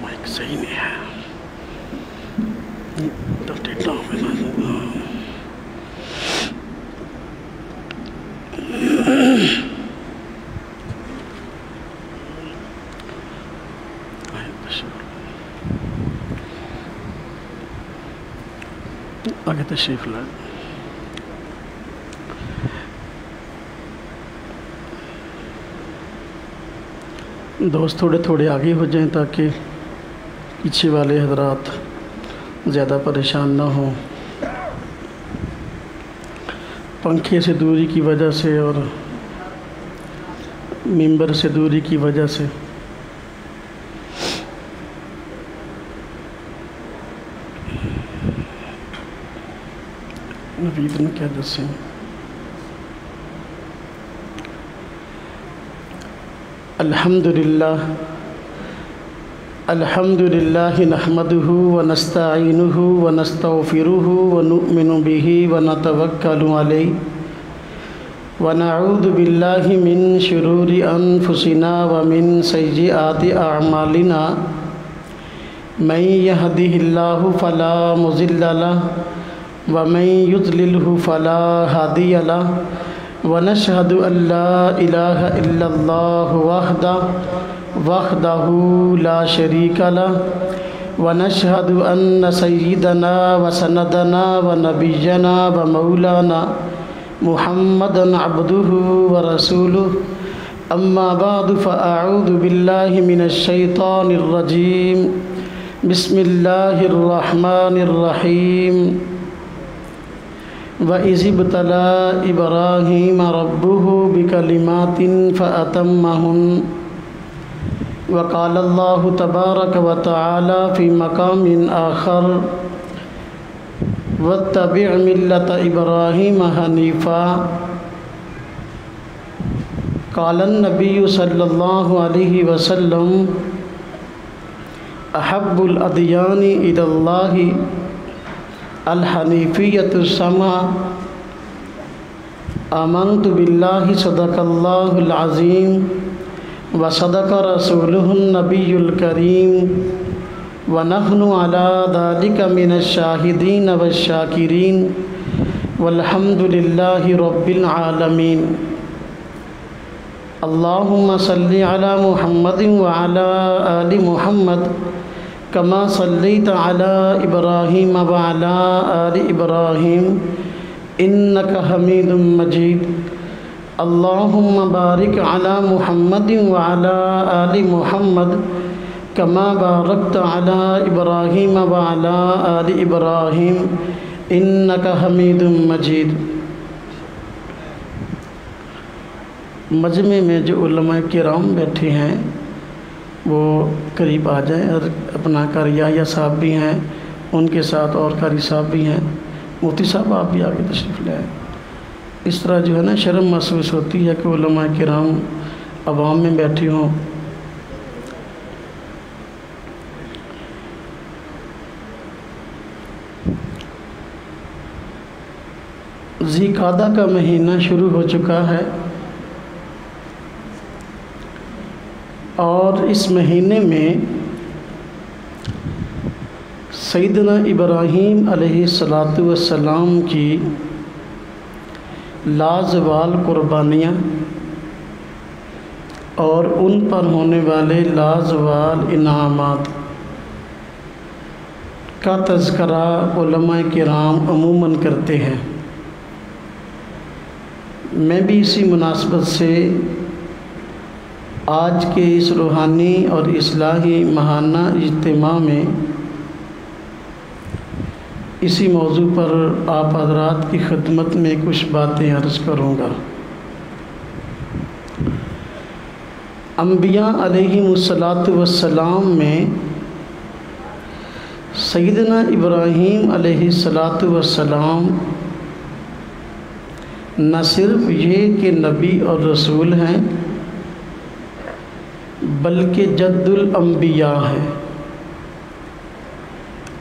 Mic صحیح نہیں ہے تو ٹیٹا ہوگا آگے تشریف لائیں. دوست تھوڑے تھوڑے آگے ہو جائیں تاکہ پیچھے والے حضرات زیادہ پریشان نہ ہوں. پنکھے سے دوری کی وجہ سے اور ممبر سے دوری کی وجہ سے نوید نے کیا دسیں. الحمدللہ نحمده ونستعینه ونستغفره ونؤمن به ونتوکل علیہ ونعوذ باللہ من شرور انفسنا ومن سیئات اعمالنا من يهده اللہ فلا مضل له ومن يضلله فلا هادي له ونشهد أن لا إله إلا الله وحده لا شريك له ونشهد أن سيدنا وسندنا ونبينا ومولانا محمدا عبده ورسوله أما بعد فأعوذ بالله من الشيطان الرجيم بسم الله الرحمن الرحيم وَإِذِ ابْتَلَىٰ إِبْرَاهِيمَ رَبُّهُ بِكَلِمَاتٍ فَأَتَمَّهُنَّ وَقَالَ اللَّهُ تَبَارَكَ وَتَعَالَىٰ فِي مَقَامٍ آخَرٍ وَاتَّبِعْ مِلَّةَ إِبْرَاهِيمَ حَنِيفًا. قَالَ النَّبِيُّ صَلَّى اللَّهُ عَلَيْهِ وَسَلَّمَ أَحَبُّ الْأَدْيَانِ إِلَى اللَّهِ الحنیفیۃ السماء. آمنت باللہ صدق اللہ العظیم وصدق رسولہ النبی الکریم ونحن علی ذلک من الشاہدین والشاکرین والحمد للہ رب العالمین. اللہم صلی علی محمد وعلی آل محمد کما صلیت علی ابراہیم وعلی آل ابراہیم انک حمید مجید. اللہم بارک علی محمد وعلی آل محمد کما بارکت علی ابراہیم وعلی آل ابراہیم انک حمید مجید. مجمع میں جو علماء کرام بیٹھے ہیں وہ قریب آ جائیں، اور اپنا قاری یحییٰ صاحب بھی ہیں، ان کے ساتھ اور قاری صاحب بھی ہیں. مفتی صاحب آپ بھی آگے تشریف لے آئیں. اس طرح جو ہے نا شرم محسوس ہوتی ہے کہ علماء کرام عوام میں بیٹھے ہوں. ذی قعدہ کا مہینہ شروع ہو چکا ہے اور اس مہینے میں سیدنا ابراہیم علیہ السلام کی لازوال قربانیاں اور ان پر ہونے والے لازوال انعامات کا تذکرہ علماء کرام عموماً کرتے ہیں. میں بھی اسی مناسبت سے آج کے اس روحانی اور اصلاحی ماہانہ اجتماع میں اسی موضوع پر آپ حضرات کی خدمت میں کچھ باتیں عرض کروں گا. انبیاء علیہم السلام میں سیدنا ابراہیم علیہ السلام نہ صرف یہ کہ نبی اور رسول ہیں بلکہ جد الانبیاء ہیں.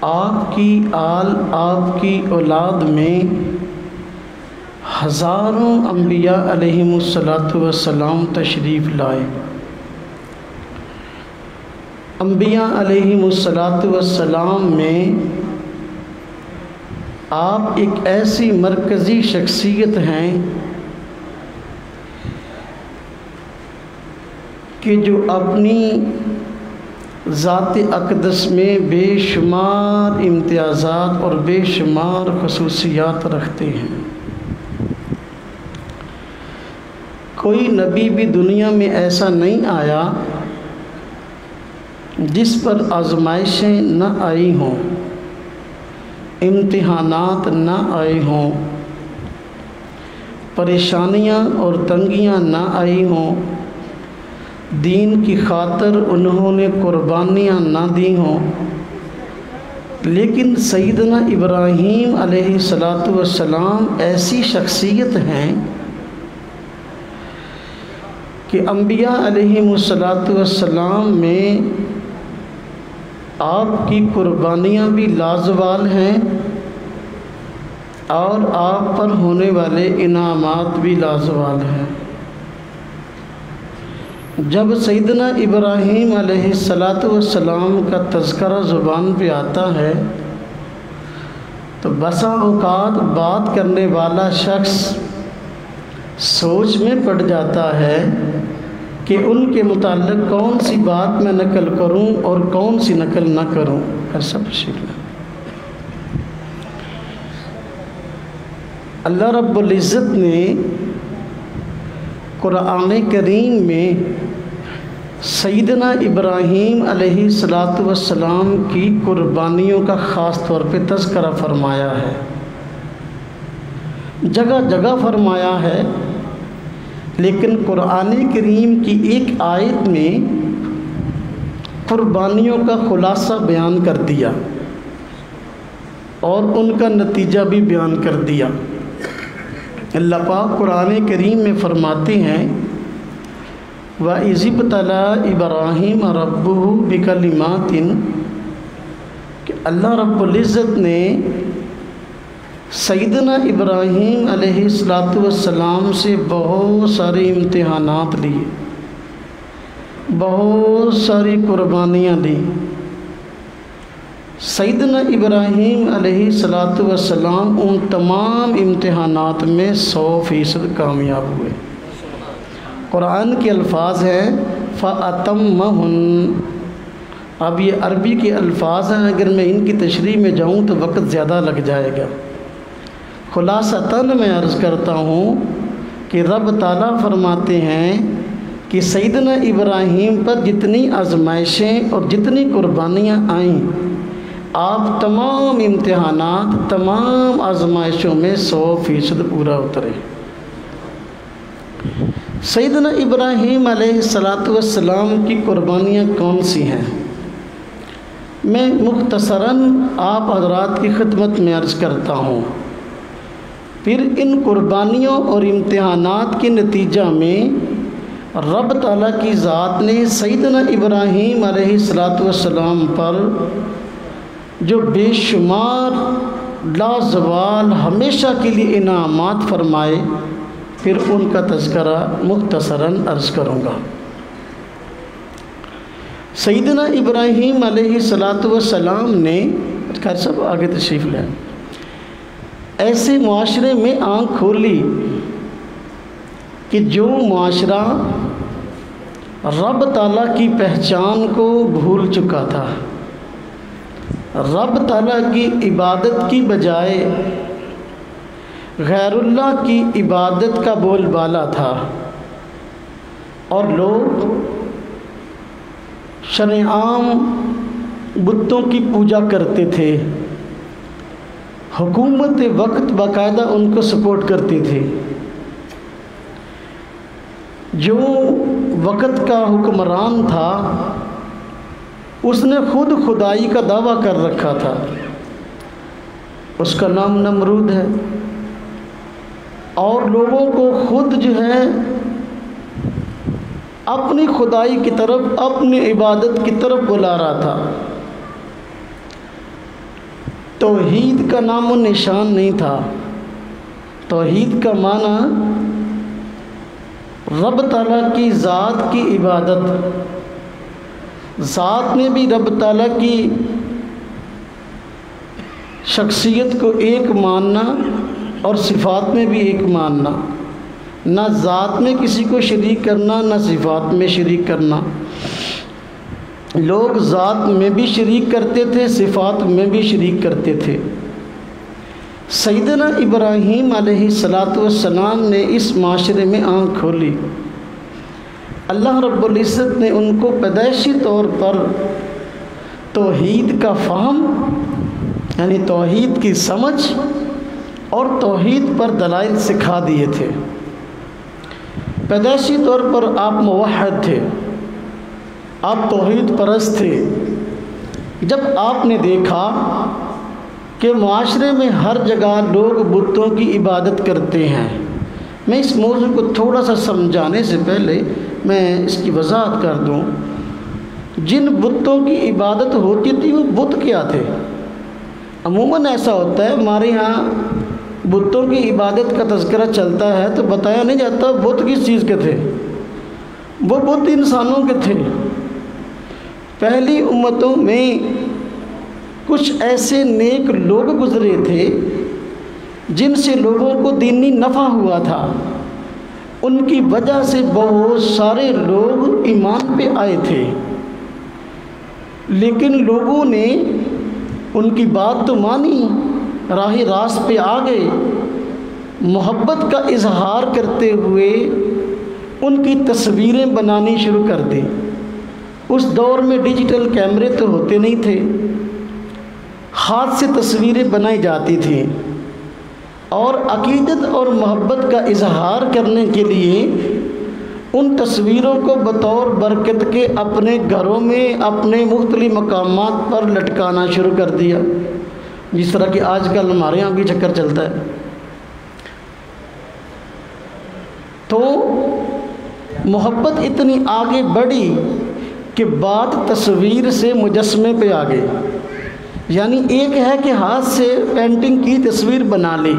آپ کی آل، آپ کی اولاد میں ہزاروں انبیاء علیہم السلام تشریف لائے. انبیاء علیہم السلام میں آپ ایک ایسی مرکزی شخصیت ہیں کہ جو اپنی ذات اقدس میں بے شمار امتیازات اور بے شمار خصوصیات رکھتے ہیں۔ کوئی نبی بھی دنیا میں ایسا نہیں آیا جس پر آزمائشیں نہ آئی ہوں، امتحانات نہ آئے ہوں، پریشانیاں اور تنگیاں نہ آئی ہوں، دین کی خاطر انہوں نے قربانیاں نہ دی ہوں، لیکن سیدنا ابراہیم علیہ السلام ایسی شخصیت ہیں کہ انبیاء علیہم السلام میں آپ کی قربانیاں بھی لازوال ہیں اور آپ پر ہونے والے انعامات بھی لازوال ہیں۔ جب سیدنا ابراہیم علیہ السلام کا تذکرہ زبان پہ آتا ہے تو بسا اوقات بات کرنے والا شخص سوچ میں پڑ جاتا ہے کہ ان کے متعلق کون سی بات میں نقل کروں اور کون سی نقل نہ کروں۔ ایسا تشریف اللہ رب العزت نے قرآن کریم میں سیدنا ابراہیم علیہ السلام کی قربانیوں کا خاص طور پہ تذکرہ فرمایا ہے، جگہ جگہ فرمایا ہے، لیکن قرآن کریم کی ایک آیت میں قربانیوں کا خلاصہ بیان کر دیا اور ان کا نتیجہ بھی بیان کر دیا۔ اللہ پاک قرآن کریم میں فرماتے ہیں وَإِذِ ابْتَلَىٰ إِبْرَاهِيمَ رَبُّهُ بِكَلِمَاتٍ کہ اللہ رب العزت نے سیدنا ابراہیم علیہ السلام سے بہت سارے امتحانات لیے، بہت ساری قربانیاں دی۔ سیدنا ابراہیم علیہ السلام ان تمام امتحانات میں 100% کامیاب ہوئے۔ قرآن کے الفاظ ہیں فَأَتَمَّهُنَّ۔ اب یہ عربی کے الفاظ ہیں، اگر میں ان کی تشریح میں جاؤں تو وقت زیادہ لگ جائے گا۔ خلاصتاً میں عرض کرتا ہوں کہ رب تعالیٰ فرماتے ہیں کہ سیدنا ابراہیم پر جتنی آزمائشیں اور جتنی قربانیاں آئیں، آپ تمام امتحانات، تمام آزمائشوں میں 100% پورا اترے۔ سیدنا ابراہیم علیہ السلام کی قربانیاں کون سی ہیں؟ میں مختصراً آپ حضرات کی خدمت میں عرض کرتا ہوں، پھر ان قربانیوں اور امتحانات کے نتیجہ میں رب تعالیٰ کی ذات نے سیدنا ابراہیم علیہ السلام پر جو بے شمار لازوال ہمیشہ کے لیے انعامات فرمائے، پھر ان کا تذکرہ مختصراً عرض کروں گا۔ سیدنا ابراہیم علیہ السلام نے خیر صاحب آگے تشریف لیں، ایسے معاشرے میں آنکھ کھولی کہ جو معاشرہ رب تعالیٰ کی پہچان کو بھول چکا تھا، رب تعالیٰ کی عبادت کی بجائے غیر اللہ کی عبادت کا بول بالا تھا، اور لوگ شرع عام بتوں کی پوجا کرتے تھے، حکومت وقت باقاعدہ ان کو سپورٹ کرتی تھی، جو وقت کا حکمران تھا اس نے خود خدائی کا دعویٰ کر رکھا تھا، اس کا نام نمرود ہے، اور لوگوں کو خود جو ہے اپنی خدائی کی طرف، اپنی عبادت کی طرف بلا رہا تھا۔ توحید کا نام و نشان نہیں تھا۔ توحید کا معنی رب تعالیٰ کی ذات کی عبادت ذات میں بھی رب تعالیٰ کی شخصیت کو ایک ماننا اور صفات میں بھی ایک ماننا، نہ ذات میں کسی کو شریک کرنا نہ صفات میں شریک کرنا۔ لوگ ذات میں بھی شریک کرتے تھے، صفات میں بھی شریک کرتے تھے۔ سیدنا ابراہیم علیہ السلام نے اس معاشرے میں آنکھ کھولی۔ اللہ رب العزت نے ان کو پیدائشی طور پر توحید کا فہم، یعنی توحید کی سمجھ اور توحید پر دلائل سکھا دیے تھے۔ پیدائشی طور پر آپ موحد تھے، آپ توحید پرست تھے۔ جب آپ نے دیکھا کہ معاشرے میں ہر جگہ لوگ بتوں کی عبادت کرتے ہیں، میں اس موضوع کو تھوڑا سا سمجھانے سے پہلے میں اس کی وضاحت کر دوں۔ جن بتوں کی عبادت ہوتی تھی وہ بت کیا تھے؟ عموماً ایسا ہوتا ہے ہمارے ہاں بتوں کی عبادت کا تذکرہ چلتا ہے تو بتایا نہیں جاتا بت کس چیز کے تھے۔ وہ بت انسانوں کے تھے۔ پہلی امتوں میں کچھ ایسے نیک لوگ گزرے تھے جن سے لوگوں کو دینی نفع ہوا تھا، ان کی وجہ سے بہت سارے لوگ ایمان پہ آئے تھے، لیکن لوگوں نے ان کی بات تو مانی، راہ راست پہ آ گئے، محبت کا اظہار کرتے ہوئے ان کی تصویریں بنانی شروع کر دیں۔ اس دور میں ڈیجیٹل کیمرے تو ہوتے نہیں تھے، ہاتھ سے تصویریں بنائی جاتی تھیں، اور عقیدت اور محبت کا اظہار کرنے کے لیے ان تصویروں کو بطور برکت کے اپنے گھروں میں اپنے مختلف مقامات پر لٹکانا شروع کر دیا، جس طرح کہ آج کل ہمارے یہاں بھی چکر چلتا ہے۔ تو محبت اتنی آگے بڑھی کہ بات تصویر سے مجسمے پہ آ گئی، یعنی ایک ہے کہ ہاتھ سے پینٹنگ کی تصویر بنا لی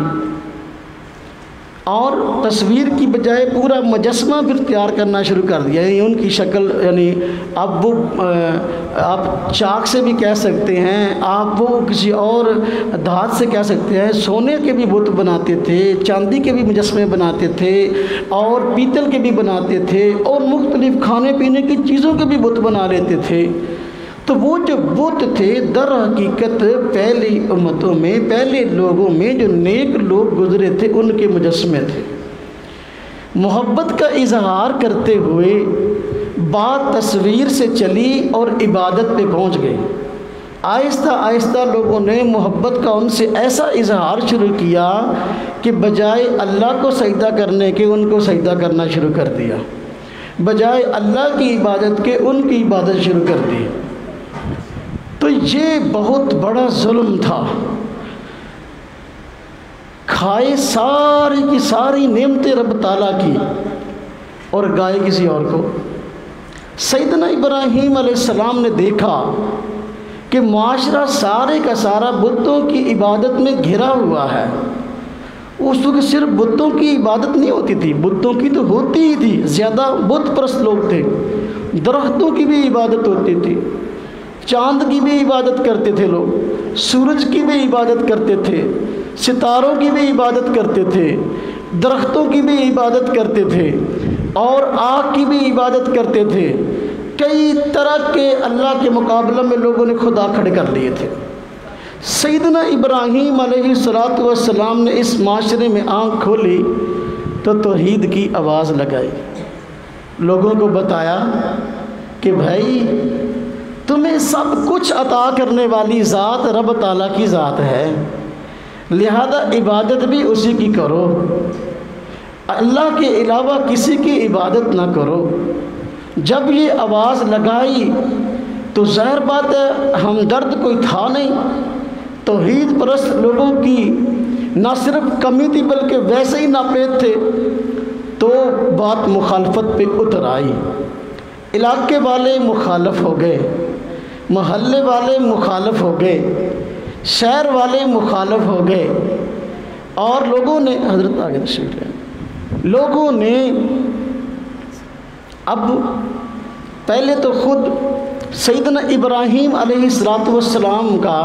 اور تصویر کی بجائے پورا مجسمہ پھر تیار کرنا شروع کر دیا، یعنی ان کی شکل، یعنی اب وہ آپ چاک سے بھی کہہ سکتے ہیں، آپ وہ کسی اور دھات سے کہہ سکتے ہیں۔ سونے کے بھی بت بناتے تھے، چاندی کے بھی مجسمے بناتے تھے، اور پیتل کے بھی بناتے تھے، اور مختلف کھانے پینے کی چیزوں کے بھی بت بنا لیتے تھے۔ تو وہ جو بت تھے در حقیقت پہلی امتوں میں، پہلے لوگوں میں جو نیک لوگ گزرے تھے ان کے مجسمے تھے۔ محبت کا اظہار کرتے ہوئے بات تصویر سے چلی اور عبادت پہ پہنچ گئی۔ آہستہ آہستہ لوگوں نے محبت کا ان سے ایسا اظہار شروع کیا کہ بجائے اللہ کو سجدہ کرنے کے ان کو سجدہ کرنا شروع کر دیا، بجائے اللہ کی عبادت کے ان کی عبادت شروع کر دی۔ تو یہ بہت بڑا ظلم تھا۔ کھائے ساری کی ساری نعمتیں رب تعالیٰ کی اور گائے کسی اور کو۔ سیدنا ابراہیم علیہ السلام نے دیکھا کہ معاشرہ سارے کا سارا بتوں کی عبادت میں گھرا ہوا ہے۔ اس وقت صرف بتوں کی عبادت نہیں ہوتی تھی، بتوں کی تو ہوتی ہی تھی، زیادہ بت پرست لوگ تھے۔ درختوں کی بھی عبادت ہوتی تھی، چاند کی بھی عبادت کرتے تھے لوگ، سورج کی بھی عبادت کرتے تھے، ستاروں کی بھی عبادت کرتے تھے، درختوں کی بھی عبادت کرتے تھے، اور آگ کی بھی عبادت کرتے تھے۔ کئی طرح کے اللہ کے مقابلہ میں لوگوں نے خدا کھڑے کر لیے تھے۔ سیدنا ابراہیم علیہ السلام نے اس معاشرے میں آنکھ کھولی تو توحید کی آواز لگائی، لوگوں کو بتایا کہ بھائی تمہیں سب کچھ عطا کرنے والی ذات رب تعالیٰ کی ذات ہے، لہذا عبادت بھی اسی کی کرو، اللہ کے علاوہ کسی کی عبادت نہ کرو۔ جب یہ آواز لگائی تو ظاہر بات ہے ہمدرد کوئی تھا نہیں، توحید پرست لوگوں کی نہ صرف کمی تھی بلکہ ویسے ہی ناپید تھے، تو بات مخالفت پہ اتر آئی۔ علاقے والے مخالف ہو گئے، محلے والے مخالف ہو گئے، شہر والے مخالف ہو گئے، اور لوگوں نے حضرت آگے تشریف لائیں، لوگوں نے اب پہلے تو خود سیدنا ابراہیم علیہ السلام کا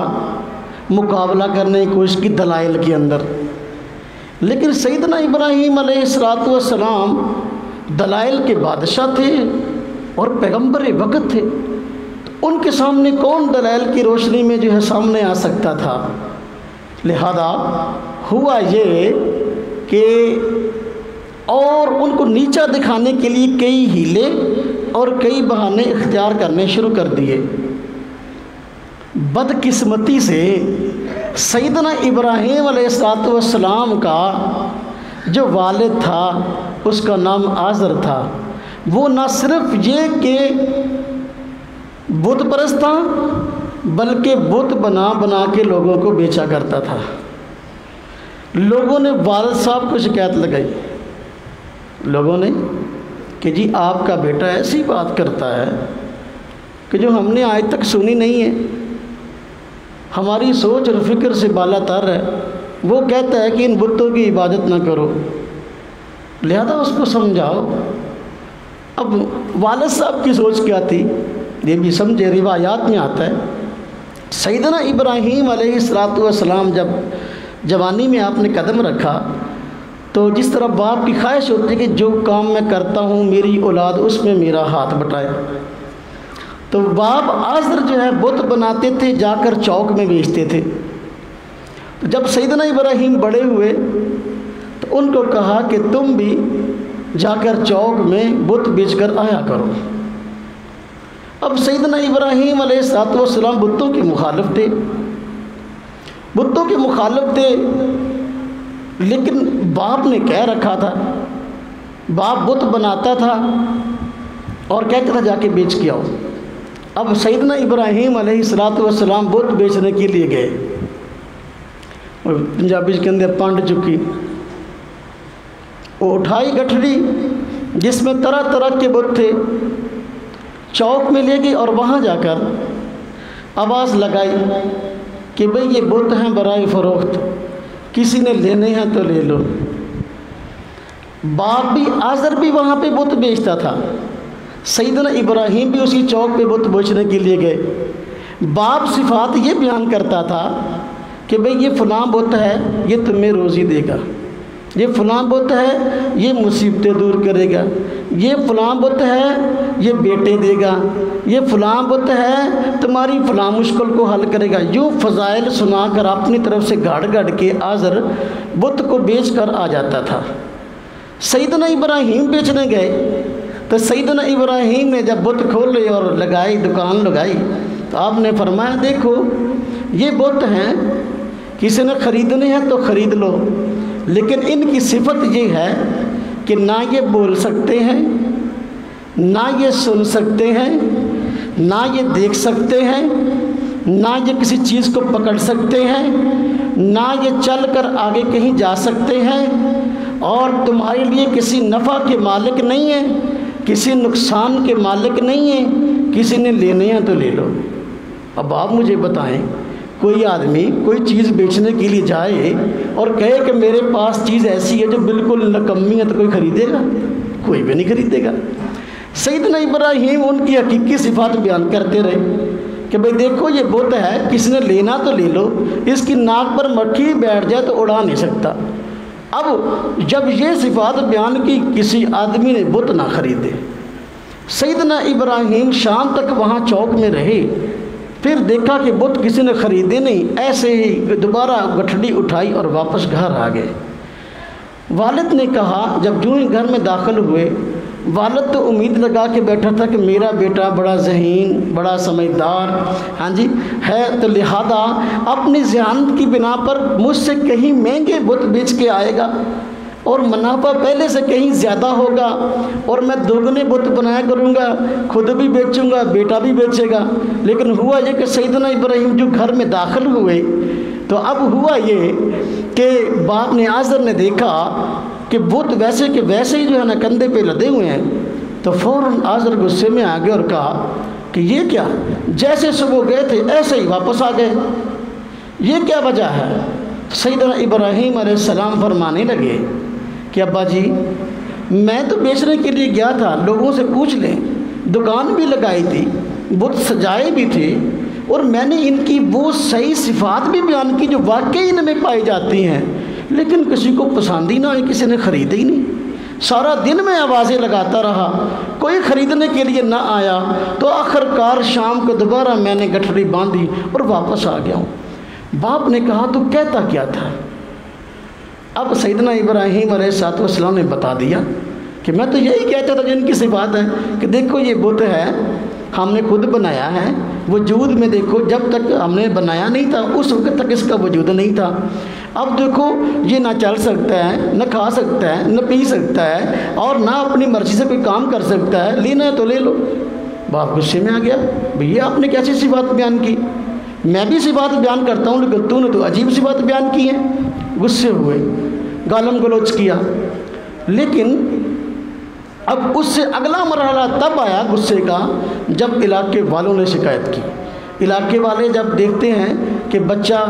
مقابلہ کرنے کی کوشش کی دلائل کے اندر، لیکن سیدنا ابراہیم علیہ السلام دلائل کے بادشاہ تھے اور پیغمبر وقت تھے، تو ان کے سامنے کون دلائل کی روشنی میں جو ہے سامنے آ سکتا تھا؟ لہذا ہوا یہ کہ اور ان کو نیچا دکھانے کے لیے کئی ہیلے اور کئی بہانے اختیار کرنے شروع کر دیے۔ بدقسمتی سے سیدنا ابراہیم علیہ السلام کا جو والد تھا اس کا نام آزر تھا، وہ نہ صرف یہ کہ بت پرست تھا بلکہ بت بنا بنا کے لوگوں کو بیچا کرتا تھا۔ لوگوں نے والد صاحب کو شکایت لگائی، لوگوں نے کہ جی آپ کا بیٹا ایسی بات کرتا ہے کہ جو ہم نے آج تک سنی نہیں ہے، ہماری سوچ اور فکر سے بالا تر ہے، وہ کہتا ہے کہ ان بتوں کی عبادت نہ کرو، لہذا اس کو سمجھاؤ۔ اب والد صاحب کی سوچ کیا تھی یہ بھی سمجھے، روایات میں آتا ہے سیدنا ابراہیم علیہ السلام جب جوانی میں آپ نے قدم رکھا تو جس طرح باپ کی خواہش ہوتی ہے کہ جو کام میں کرتا ہوں میری اولاد اس میں میرا ہاتھ بٹائے، تو باپ آزر جو ہے بت بناتے تھے، جا کر چوک میں بیچتے تھے۔ تو جب سیدنا ابراہیم بڑے ہوئے تو ان کو کہا کہ تم بھی جا کر چوک میں بت بیچ کر آیا کرو۔ اب سیدنا ابراہیم علیہ السلام بتوں کے مخالف تھے، بتوں کے مخالف تھے، لیکن باپ نے کہہ رکھا تھا، باپ بت بناتا تھا اور کہتا تھا جا کے بیچ کے آؤ۔ اب سیدنا ابراہیم علیہ السلام بت بیچنے کے لیے گئے، اور پنجابی کے اندر پانڈ چکی، وہ اٹھائی گٹھڑی جس میں طرح طرح کے بت تھے، چوک میں لے گئی اور وہاں جا کر آواز لگائی کہ بھئی یہ بت ہیں برائے فروخت، کسی نے لینے ہیں تو لے لو۔ باپ بھی آزر بھی وہاں پہ بت بیچتا تھا، سیدنا ابراہیم بھی اسی چوک پہ بت بیچنے کے لیے گئے۔ باپ صفات یہ بیان کرتا تھا کہ بھئی یہ فلاں بت ہے یہ تمہیں روزی دے گا، یہ فلاں بت ہے یہ مصیبتیں دور کرے گا، یہ فلاں بت ہے یہ بیٹے دے گا، یہ فلاں بت ہے تمہاری فلاں مشکل کو حل کرے گا۔ یوں فضائل سنا کر اپنی طرف سے گاڑ گاڑ کے آزر بت کو بیچ کر آ جاتا تھا۔ سیدنا ابراہیم بیچنے گئے تو سیدنا ابراہیم نے جب بت کھولے اور لگائی، دکان لگائی، تو آپ نے فرمایا دیکھو یہ بت ہیں، کسی نے خریدنے ہیں تو خرید لو، لیکن ان کی صفت یہ ہے کہ نہ یہ بول سکتے ہیں، نہ یہ سن سکتے ہیں، نہ یہ دیکھ سکتے ہیں، نہ یہ کسی چیز کو پکڑ سکتے ہیں، نہ یہ چل کر آگے کہیں جا سکتے ہیں، اور تمہارے لیے کسی نفع کے مالک نہیں ہیں، کسی نقصان کے مالک نہیں ہیں، کسی نے لینے ہیں تو لے لو۔ اب آپ مجھے بتائیں کوئی آدمی کوئی چیز بیچنے کے لیے جائے اور کہے کہ میرے پاس چیز ایسی ہے جو بالکل نکمی ہے، تو کوئی خریدے گا؟ کوئی بھی نہیں خریدے گا۔ سیدنا ابراہیم ان کی حقیقی صفات بیان کرتے رہے کہ بھئی دیکھو یہ بت ہے، کسی نے لینا تو لے لو، اس کی ناک پر مکھی بیٹھ جائے تو اڑا نہیں سکتا۔ اب جب یہ صفات بیان کی کسی آدمی نے بت نہ خریدے، سیدنا ابراہیم شام تک وہاں چوک میں رہے، پھر دیکھا کہ بت کسی نے خریدے نہیں، ایسے ہی دوبارہ گٹھڑی اٹھائی اور واپس گھر آ گئے۔ والد نے کہا جب جو ہی گھر میں داخل ہوئے، والد تو امید لگا کے بیٹھا تھا کہ میرا بیٹا بڑا ذہین، بڑا سمجھدار ہے، تو لہذا اپنی ذہانت کی بنا پر مجھ سے کہیں مہنگے بت بیچ کے آئے گا اور منافع پہلے سے کہیں زیادہ ہوگا، اور میں دوگنے بت بنایا کروں گا، خود بھی بیچوں گا، بیٹا بھی بیچے گا۔ لیکن ہوا یہ کہ سیدنا ابراہیم جو گھر میں داخل ہوئے تو اب ہوا یہ کہ باپ نے آزر نے دیکھا کہ بت ویسے کہ ویسے ہی جو ہے نا کندھے پہ لدے ہوئے ہیں، تو فوراً آزر غصے میں آ گئے اور کہا کہ یہ کیا، جیسے صبح گئے تھے ایسے ہی واپس آ گئے، یہ کیا وجہ ہے؟ سیدنا ابراہیم علیہ السلام فرمانے لگے کہ ابا جی میں تو بیچنے کے لیے گیا تھا، لوگوں سے پوچھ لیں، دکان بھی لگائی تھی، بت سجائے بھی تھے، اور میں نے ان کی وہ صحیح صفات بھی بیان کی جو واقعی ان میں پائی جاتی ہیں، لیکن کسی کو پسند ہی نہ آئی، کسی نے خریدا ہی نہیں۔ سارا دن میں آوازیں لگاتا رہا، کوئی خریدنے کے لیے نہ آیا، تو آخر کار شام کو دوبارہ میں نے گٹھڑی باندھی اور واپس آ گیا ہوں۔ باپ نے کہا تو کہتا کیا تھا؟ اب سیدنا ابراہیم علیہ السلام نے بتا دیا کہ میں تو یہی کہتا تھا جن کی صفات ہے کہ دیکھو یہ بت ہے، ہم نے خود بنایا ہے، وجود میں دیکھو جب تک ہم نے بنایا نہیں تھا اس وقت تک اس کا وجود نہیں تھا، اب دیکھو یہ نہ چل سکتا ہے، نہ کھا سکتا ہے، نہ پی سکتا ہے، اور نہ اپنی مرضی سے کوئی کام کر سکتا ہے، لینا ہے تو لے لو۔ باپ غصے میں آ گیا، بھیا آپ نے کیسی سی بات بیان کی؟ میں بھی سی بات بیان کرتا ہوں لیکن تو نے تو عجیب سی بات بیان کی ہے۔ غصے ہوئے، گالم گلوچ کیا، لیکن اب اس سے اگلا مرحلہ تب آیا غصے کا جب علاقے والوں نے شکایت کی۔ علاقے والے جب دیکھتے ہیں کہ بچہ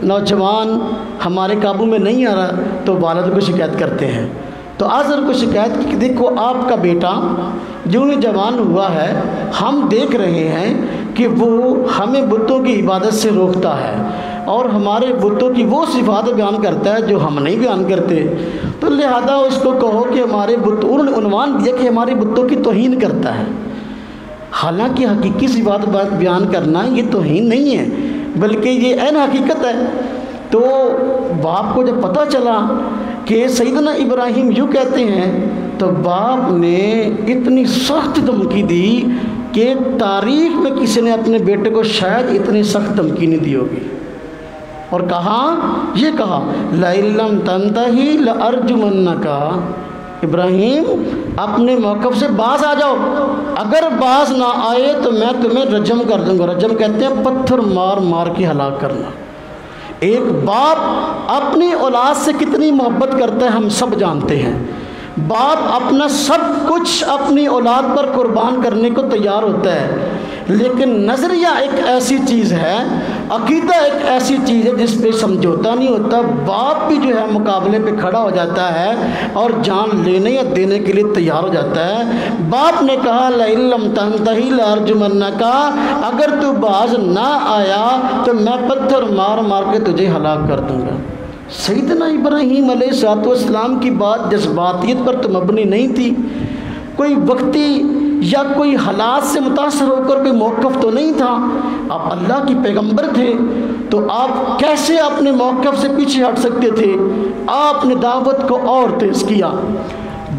نوجوان ہمارے قابو میں نہیں آ رہا تو والد کو شکایت کرتے ہیں، تو آزر کو شکایت کی کہ دیکھو آپ کا بیٹا جو ہی جوان ہوا ہے، ہم دیکھ رہے ہیں کہ وہ ہمیں بتوں کی عبادت سے روکتا ہے اور ہمارے بتوں کی وہ صفات بیان کرتا ہے جو ہم نہیں بیان کرتے، تو لہذا اس کو کہو کہ ہمارے بت، انہوں نے عنوان دیا کہ ہمارے بتوں کی توہین کرتا ہے، حالانکہ حقیقی صفات بیان کرنا یہ توہین نہیں ہے بلکہ یہ عین حقیقت ہے۔ تو باپ کو جب پتہ چلا کہ سیدنا ابراہیم یوں کہتے ہیں تو باپ نے اتنی سخت دھمکی دی کہ تاریخ میں کسی نے اپنے بیٹے کو شاید اتنی سخت دھمکی نہیں دی ہوگی، اور کہا، یہ کہا لَئِن لَّمْ تَنْتَهِ لَأَرْجُمَنَّكَ، ابراہیم اپنے موقف سے باز آ جاؤ، اگر باز نہ آئے تو میں تمہیں رجم کر دوں گا۔ رجم کہتے ہیں پتھر مار مار کے ہلاک کرنا۔ ایک باپ اپنی اولاد سے کتنی محبت کرتا ہے ہم سب جانتے ہیں، باپ اپنا سب کچھ اپنی اولاد پر قربان کرنے کو تیار ہوتا ہے، لیکن نظریہ ایک ایسی چیز ہے، عقیدہ ایک ایسی چیز ہے جس پہ سمجھوتا نہیں ہوتا۔ باپ بھی جو ہے مقابلے پہ کھڑا ہو جاتا ہے اور جان لینے یا دینے کے لیے تیار ہو جاتا ہے۔ باپ نے کہا لَئِن لَّمْ تَنْتَهِ لَأَرْجُمَنَّكَ، اگر تو باز نہ آیا تو میں پتھر مار مار کے تجھے ہلاک کر دوں گا۔ سیدنا ابراہیم علیہ السلام کی بات جذباتیت پر تو مبنی نہیں تھی، کوئی وقتی یا کوئی حالات سے متاثر ہو کر کوئی موقف تو نہیں تھا، آپ اللہ کی پیغمبر تھے تو آپ کیسے اپنے موقف سے پیچھے ہٹ سکتے تھے؟ آپ نے دعوت کو اور تیز کیا،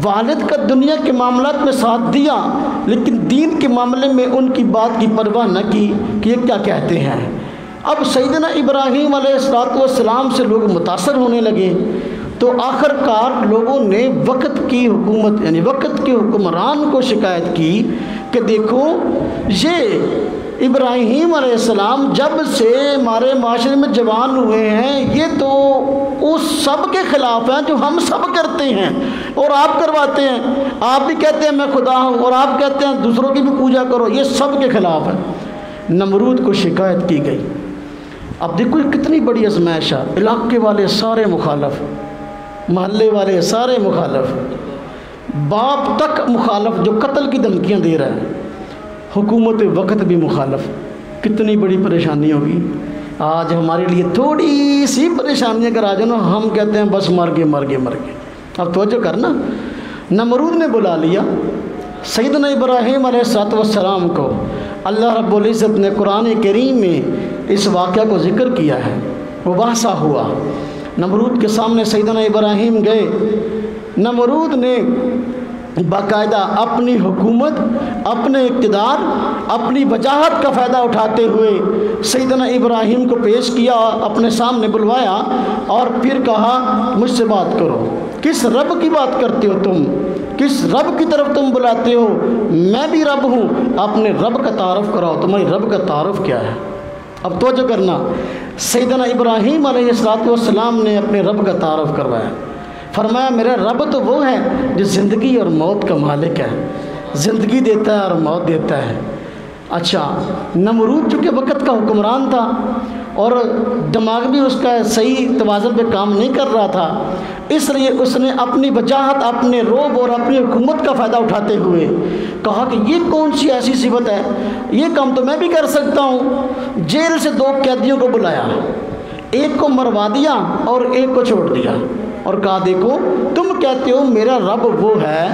والد کا دنیا کے معاملات میں ساتھ دیا لیکن دین کے معاملے میں ان کی بات کی پرواہ نہ کی کہ یہ کیا کہتے ہیں۔ اب سیدنا ابراہیم علیہ السلام سے لوگ متاثر ہونے لگے تو آخر کار لوگوں نے وقت کی حکومت یعنی وقت کے حکمران کو شکایت کی کہ دیکھو یہ ابراہیم علیہ السلام جب سے ہمارے معاشرے میں جوان ہوئے ہیں یہ تو اس سب کے خلاف ہیں جو ہم سب کرتے ہیں اور آپ کرواتے ہیں، آپ بھی کہتے ہیں میں خدا ہوں اور آپ کہتے ہیں دوسروں کی بھی پوجا کرو، یہ سب کے خلاف ہے۔ نمرود کو شکایت کی گئی۔ اب دیکھو یہ کتنی بڑی آزمائش ہے، علاقے والے سارے مخالف، محلے والے سارے مخالف، باپ تک مخالف جو قتل کی دھمکیاں دے رہا ہے، حکومت وقت بھی مخالف، کتنی بڑی پریشانی ہوگی۔ آج ہمارے لیے تھوڑی سی پریشانی اگر آ جائے نا ہم کہتے ہیں بس مر گئے۔ اب توجہ کرنا، نمرود نے بلا لیا سیدنا ابراہیم علیہ السلام کو۔ اللہ رب العزت نے قرآن کریم میں اس واقعہ کو ذکر کیا ہے، وہ بحثہ ہوا، نمرود کے سامنے سیدنا ابراہیم گئے، نمرود نے باقاعدہ اپنی حکومت، اپنے اقتدار، اپنی وجاہت کا فائدہ اٹھاتے ہوئے سیدنا ابراہیم کو پیش کیا، اپنے سامنے بلوایا اور پھر کہا مجھ سے بات کرو، کس رب کی بات کرتے ہو تم، کس رب کی طرف تم بلاتے ہو؟ میں بھی رب ہوں، اپنے رب کا تعارف کراؤ، تمہاری رب کا تعارف کیا ہے؟ اب توجہ کرنا، سیدنا ابراہیم علیہ السلام نے اپنے رب کا تعارف کروایا، فرمایا میرا رب تو وہ ہے جو زندگی اور موت کا مالک ہے، زندگی دیتا ہے اور موت دیتا ہے۔ اچھا، نمرود چونکہ وقت کا حکمران تھا، اور دماغ بھی اس کا صحیح توازن پہ کام نہیں کر رہا تھا، اس لیے اس نے اپنی وجاہت، اپنے روب اور اپنی حکومت کا فائدہ اٹھاتے ہوئے کہا کہ یہ کون سی ایسی صفت ہے، یہ کام تو میں بھی کر سکتا ہوں۔ جیل سے 2 قیدیوں کو بلایا، ایک کو مروا دیا اور ایک کو چھوڑ دیا، اور کہا دیکھو تم کہتے ہو میرا رب وہ ہے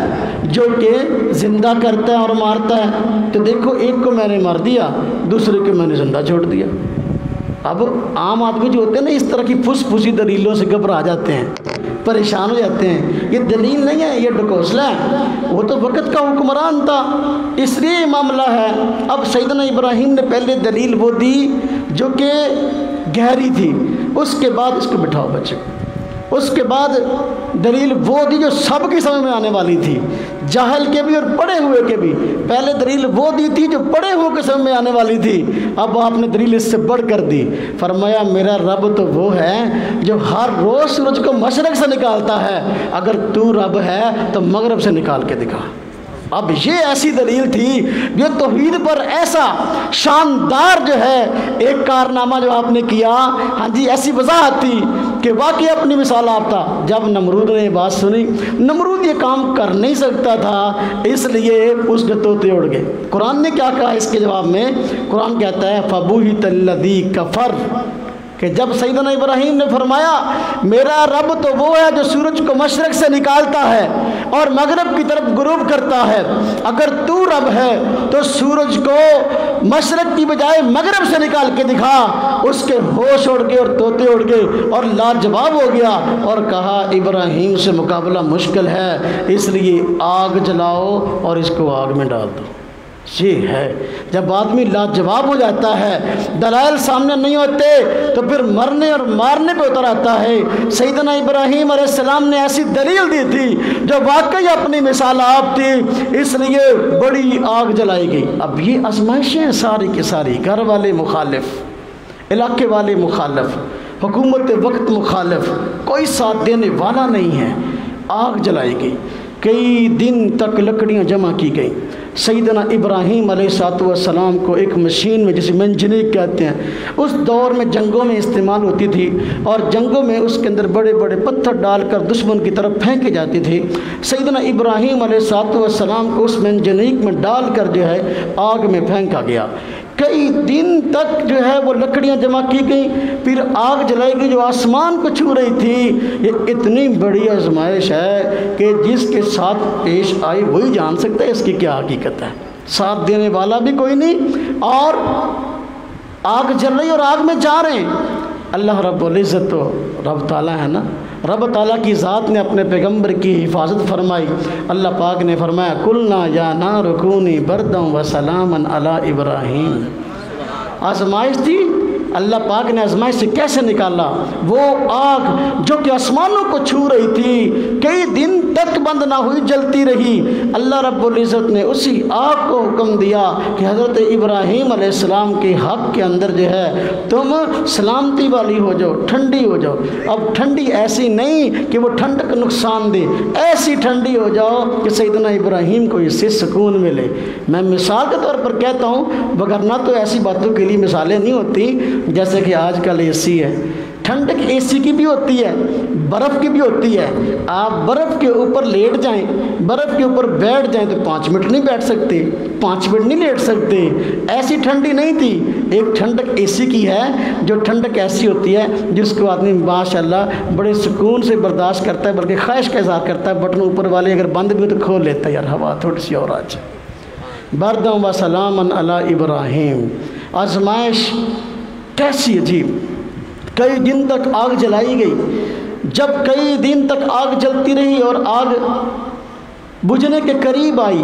جو کہ زندہ کرتا ہے اور مارتا ہے، تو دیکھو ایک کو میں نے مار دیا، دوسرے کو میں نے زندہ چھوڑ دیا۔ اب عام آدمی جو ہوتے ہیں نا اس طرح کی پھس پھسی دلیلوں سے گھبرا جاتے ہیں، پریشان ہو جاتے ہیں، یہ دلیل نہیں ہے، یہ ڈکوسلا ہے، وہ تو وقت کا حکمران تھا اس لیے یہ معاملہ ہے۔ اب سیدنا ابراہیم نے پہلے دلیل وہ دی جو کہ گہری تھی، اس کے بعد اس کو بٹھاؤ بچے، اس کے بعد دلیل وہ دی جو سب کی سمجھ میں آنے والی تھی، جاہل کے بھی اور پڑھے ہوئے کے بھی۔ پہلے دلیل وہ دی تھی جو پڑھے ہوئے کے سمجھ میں آنے والی تھی، اب آپ نے دلیل اس سے بڑھ کر دی، فرمایا میرا رب تو وہ ہے جو ہر روز سورج کو مشرق سے نکالتا ہے، اگر تو رب ہے تو مغرب سے نکال کے دکھا۔ اب یہ ایسی دلیل تھی جو توحید پر ایسا شاندار جو ہے ایک کارنامہ جو آپ نے کیا، ہاں جی ایسی وضاحت تھی کہ واقعی اپنی مثال آپ تھا۔ جب نمرود نے یہ بات سنی، نمرود یہ کام کر نہیں سکتا تھا، اس لیے اس کے طوطے اڑ گئے۔ قرآن نے کیا کہا اس کے جواب میں؟ قرآن کہتا ہے فَبُہِتَ الَّذِي كَفَرَ، کہ جب سیدنا ابراہیم نے فرمایا میرا رب تو وہ ہے جو سورج کو مشرق سے نکالتا ہے اور مغرب کی طرف غروب کرتا ہے، اگر تو رب ہے تو سورج کو مشرق کی بجائے مغرب سے نکال کے دکھا۔ اس کے ہوش اڑ گئے اور طوطے اڑ گئے اور لاجواب ہو گیا، اور کہا ابراہیم سے مقابلہ مشکل ہے، اس لیے آگ جلاؤ اور اس کو آگ میں ڈال دو۔ یہ ہے جب آدمی لاجواب ہو جاتا ہے، دلائل سامنے نہیں ہوتے تو پھر مرنے اور مارنے پہ اتر آتا ہے۔ سیدنا ابراہیم علیہ السلام نے ایسی دلیل دی تھی جو واقعی اپنی مثال آپ تھی، اس لیے بڑی آگ جلائی گئی۔ اب یہ آزمائشیں ساری کی ساری، گھر والے مخالف، علاقے والے مخالف، حکومت وقت مخالف، کوئی ساتھ دینے والا نہیں ہے، آگ جلائی گئی، کئی دن تک لکڑیاں جمع کی گئیں۔ سیدنا ابراہیم علیہ السلام کو ایک مشین میں جسے منجنیق کہتے ہیں، اس دور میں جنگوں میں استعمال ہوتی تھی، اور جنگوں میں اس کے اندر بڑے بڑے پتھر ڈال کر دشمن کی طرف پھینکے جاتی تھی۔ سیدنا ابراہیم علیہ السلام کو اس منجنیق میں ڈال کر جو ہے آگ میں پھینکا گیا، کئی دن تک جو ہے وہ لکڑیاں جمع کی گئیں، پھر آگ جلائی گئی جو آسمان کو چھو رہی تھی۔ یہ اتنی بڑی آزمائش ہے کہ جس کے ساتھ پیش آئی وہی جان سکتا ہے اس کی کیا حقیقت ہے، ساتھ دینے والا بھی کوئی نہیں، اور آگ جل رہی اور آگ میں جا رہے ہیں۔ اللہ رب العزت تو رب تعالیٰ ہے نا، رب تعالیٰ کی ذات نے اپنے پیغمبر کی حفاظت فرمائی۔ اللہ پاک نے فرمایا قُلْنَا يَا نَارُ كُونِي بَرْدًا وَسَلَامًا عَلَىٰ إِبْرَاهِيمَ۔ آزمائش تھی، اللہ پاک نے آزمائش سے کیسے نکالا؟ وہ آگ جو کہ آسمانوں کو چھو رہی تھی کئی دن تک بند نہ ہوئی، جلتی رہی۔ اللہ رب العزت نے اسی آگ کو حکم دیا کہ حضرت ابراہیم علیہ السلام کے حق کے اندر جو ہے تم سلامتی والی ہو جاؤ، ٹھنڈی ہو جاؤ۔ اب ٹھنڈی ایسی نہیں کہ وہ ٹھنڈک نقصان دے، ایسی ٹھنڈی ہو جاؤ کہ سیدنا ابراہیم کو اس سے سکون ملے۔ میں مثال کے طور پر کہتا ہوں، وگرنہ تو ایسی باتوں کے لیے مثالیں نہیں ہوتی، جیسے کہ آج کل اے سی ہے، ٹھنڈک اے سی کی بھی ہوتی ہے، برف کی بھی ہوتی ہے۔ آپ برف کے اوپر لیٹ جائیں، برف کے اوپر بیٹھ جائیں تو 5 منٹ نہیں بیٹھ سکتے، 5 منٹ نہیں لیٹ سکتے، ایسی ٹھنڈی نہیں تھی۔ ایک ٹھنڈک اے سی کی ہے، جو ٹھنڈک ایسی ہوتی ہے جس کو آدمی ماشاءاللہ بڑے سکون سے برداشت کرتا ہے، بلکہ خواہش کا اظہار کرتا ہے، بٹن اوپر والے اگر بند بھی ہو تو کھول لیتا ہے، یار ہوا تھوڑی سی اور آ جائے۔ برداً و سلاماً علی ابراہیم۔ آزمائش کیسی عجیب، کئی دن تک آگ جلائی گئی۔ جب کئی دن تک آگ جلتی رہی اور آگ بجھنے کے قریب آئی،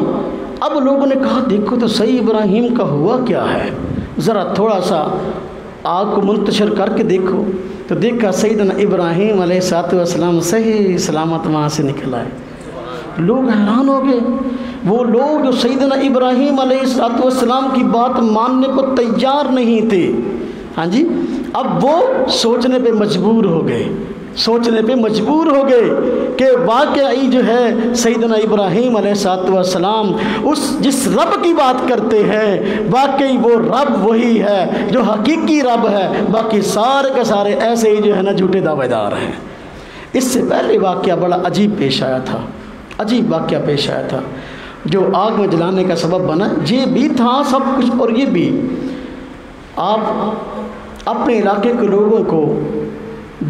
اب لوگوں نے کہا دیکھو تو صحیح ابراہیم کا ہوا کیا ہے، ذرا تھوڑا سا آگ کو منتشر کر کے دیکھو، تو دیکھا سیدنا ابراہیم علیہ السلام صحیح سلامت وہاں سے نکل آئے۔ لوگ حیران ہو گئے، وہ لوگ جو سیدنا ابراہیم علیہ السلام کی بات ماننے کو تیار نہیں تھے، ہاں جی، اب وہ سوچنے پہ مجبور ہو گئے سوچنے پہ مجبور ہو گئے کہ واقعی جو ہے سیدنا ابراہیم علیہ السلام جس رب کی بات کرتے ہیں واقعی وہ رب وہی ہے جو حقیقی رب ہے، باقی سارے کے سارے ایسے ہی جو ہے نا جھوٹے دعوے دار ہیں۔ اس سے پہلے واقعہ بڑا عجیب پیش آیا تھا، عجیب واقعہ پیش آیا تھا جو آگ میں جلانے کا سبب بنا۔ یہ بھی تھا سب کچھ، اور یہ بھی آپ اپنے علاقے کے لوگوں کو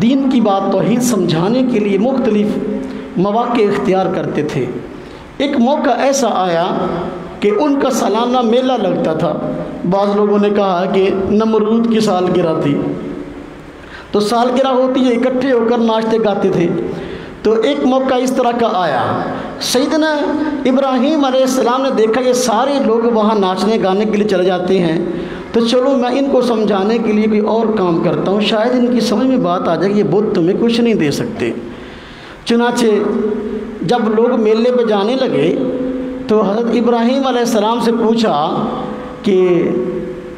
دین کی بات توحید سمجھانے کے لیے مختلف مواقع اختیار کرتے تھے۔ ایک موقع ایسا آیا کہ ان کا سالانہ میلہ لگتا تھا۔ بعض لوگوں نے کہا کہ نمرود کی سالگرہ تھی، تو سالگرہ ہوتی ہے، اکٹھے ہو کر ناچتے گاتے تھے۔ تو ایک موقع اس طرح کا آیا، سیدنا ابراہیم علیہ السلام نے دیکھا یہ سارے لوگ وہاں ناچنے گانے کے لیے چلے جاتے ہیں، تو چلو میں ان کو سمجھانے کے لیے کوئی اور کام کرتا ہوں، شاید ان کی سمجھ میں بات آ جائے کہ یہ بت تمہیں کچھ نہیں دے سکتے۔ چنانچہ جب لوگ میلے پہ جانے لگے تو حضرت ابراہیم علیہ السلام سے پوچھا کہ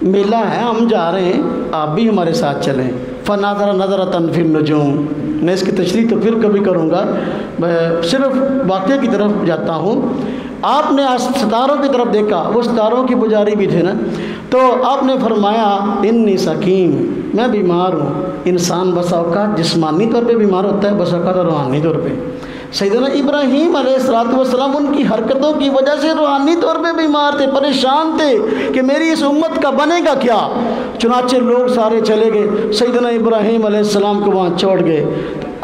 میلہ ہے، ہم جا رہے ہیں، آپ بھی ہمارے ساتھ چلیں۔ فناظر نظرۃ فی النجوم، میں اس کی تشریح تو پھر کبھی کروں گا، میں صرف واقعے کی طرف جاتا ہوں۔ آپ نے ستاروں کی طرف دیکھا، وہ ستاروں کی پجاری بھی تھے نا، تو آپ نے فرمایا انی سقیم، میں بیمار ہوں۔ انسان بسا اوقات جسمانی طور پہ بیمار ہوتا ہے، بسا اوقات روحانی طور پہ۔ سیدنا ابراہیم علیہ السلام ان کی حرکتوں کی وجہ سے روحانی طور پہ بیمار تھے، پریشان تھے کہ میری اس امت کا بنے گا کیا۔ چنانچہ لوگ سارے چلے گئے، سیدنا ابراہیم علیہ السلام کو وہاں چھوڑ گئے۔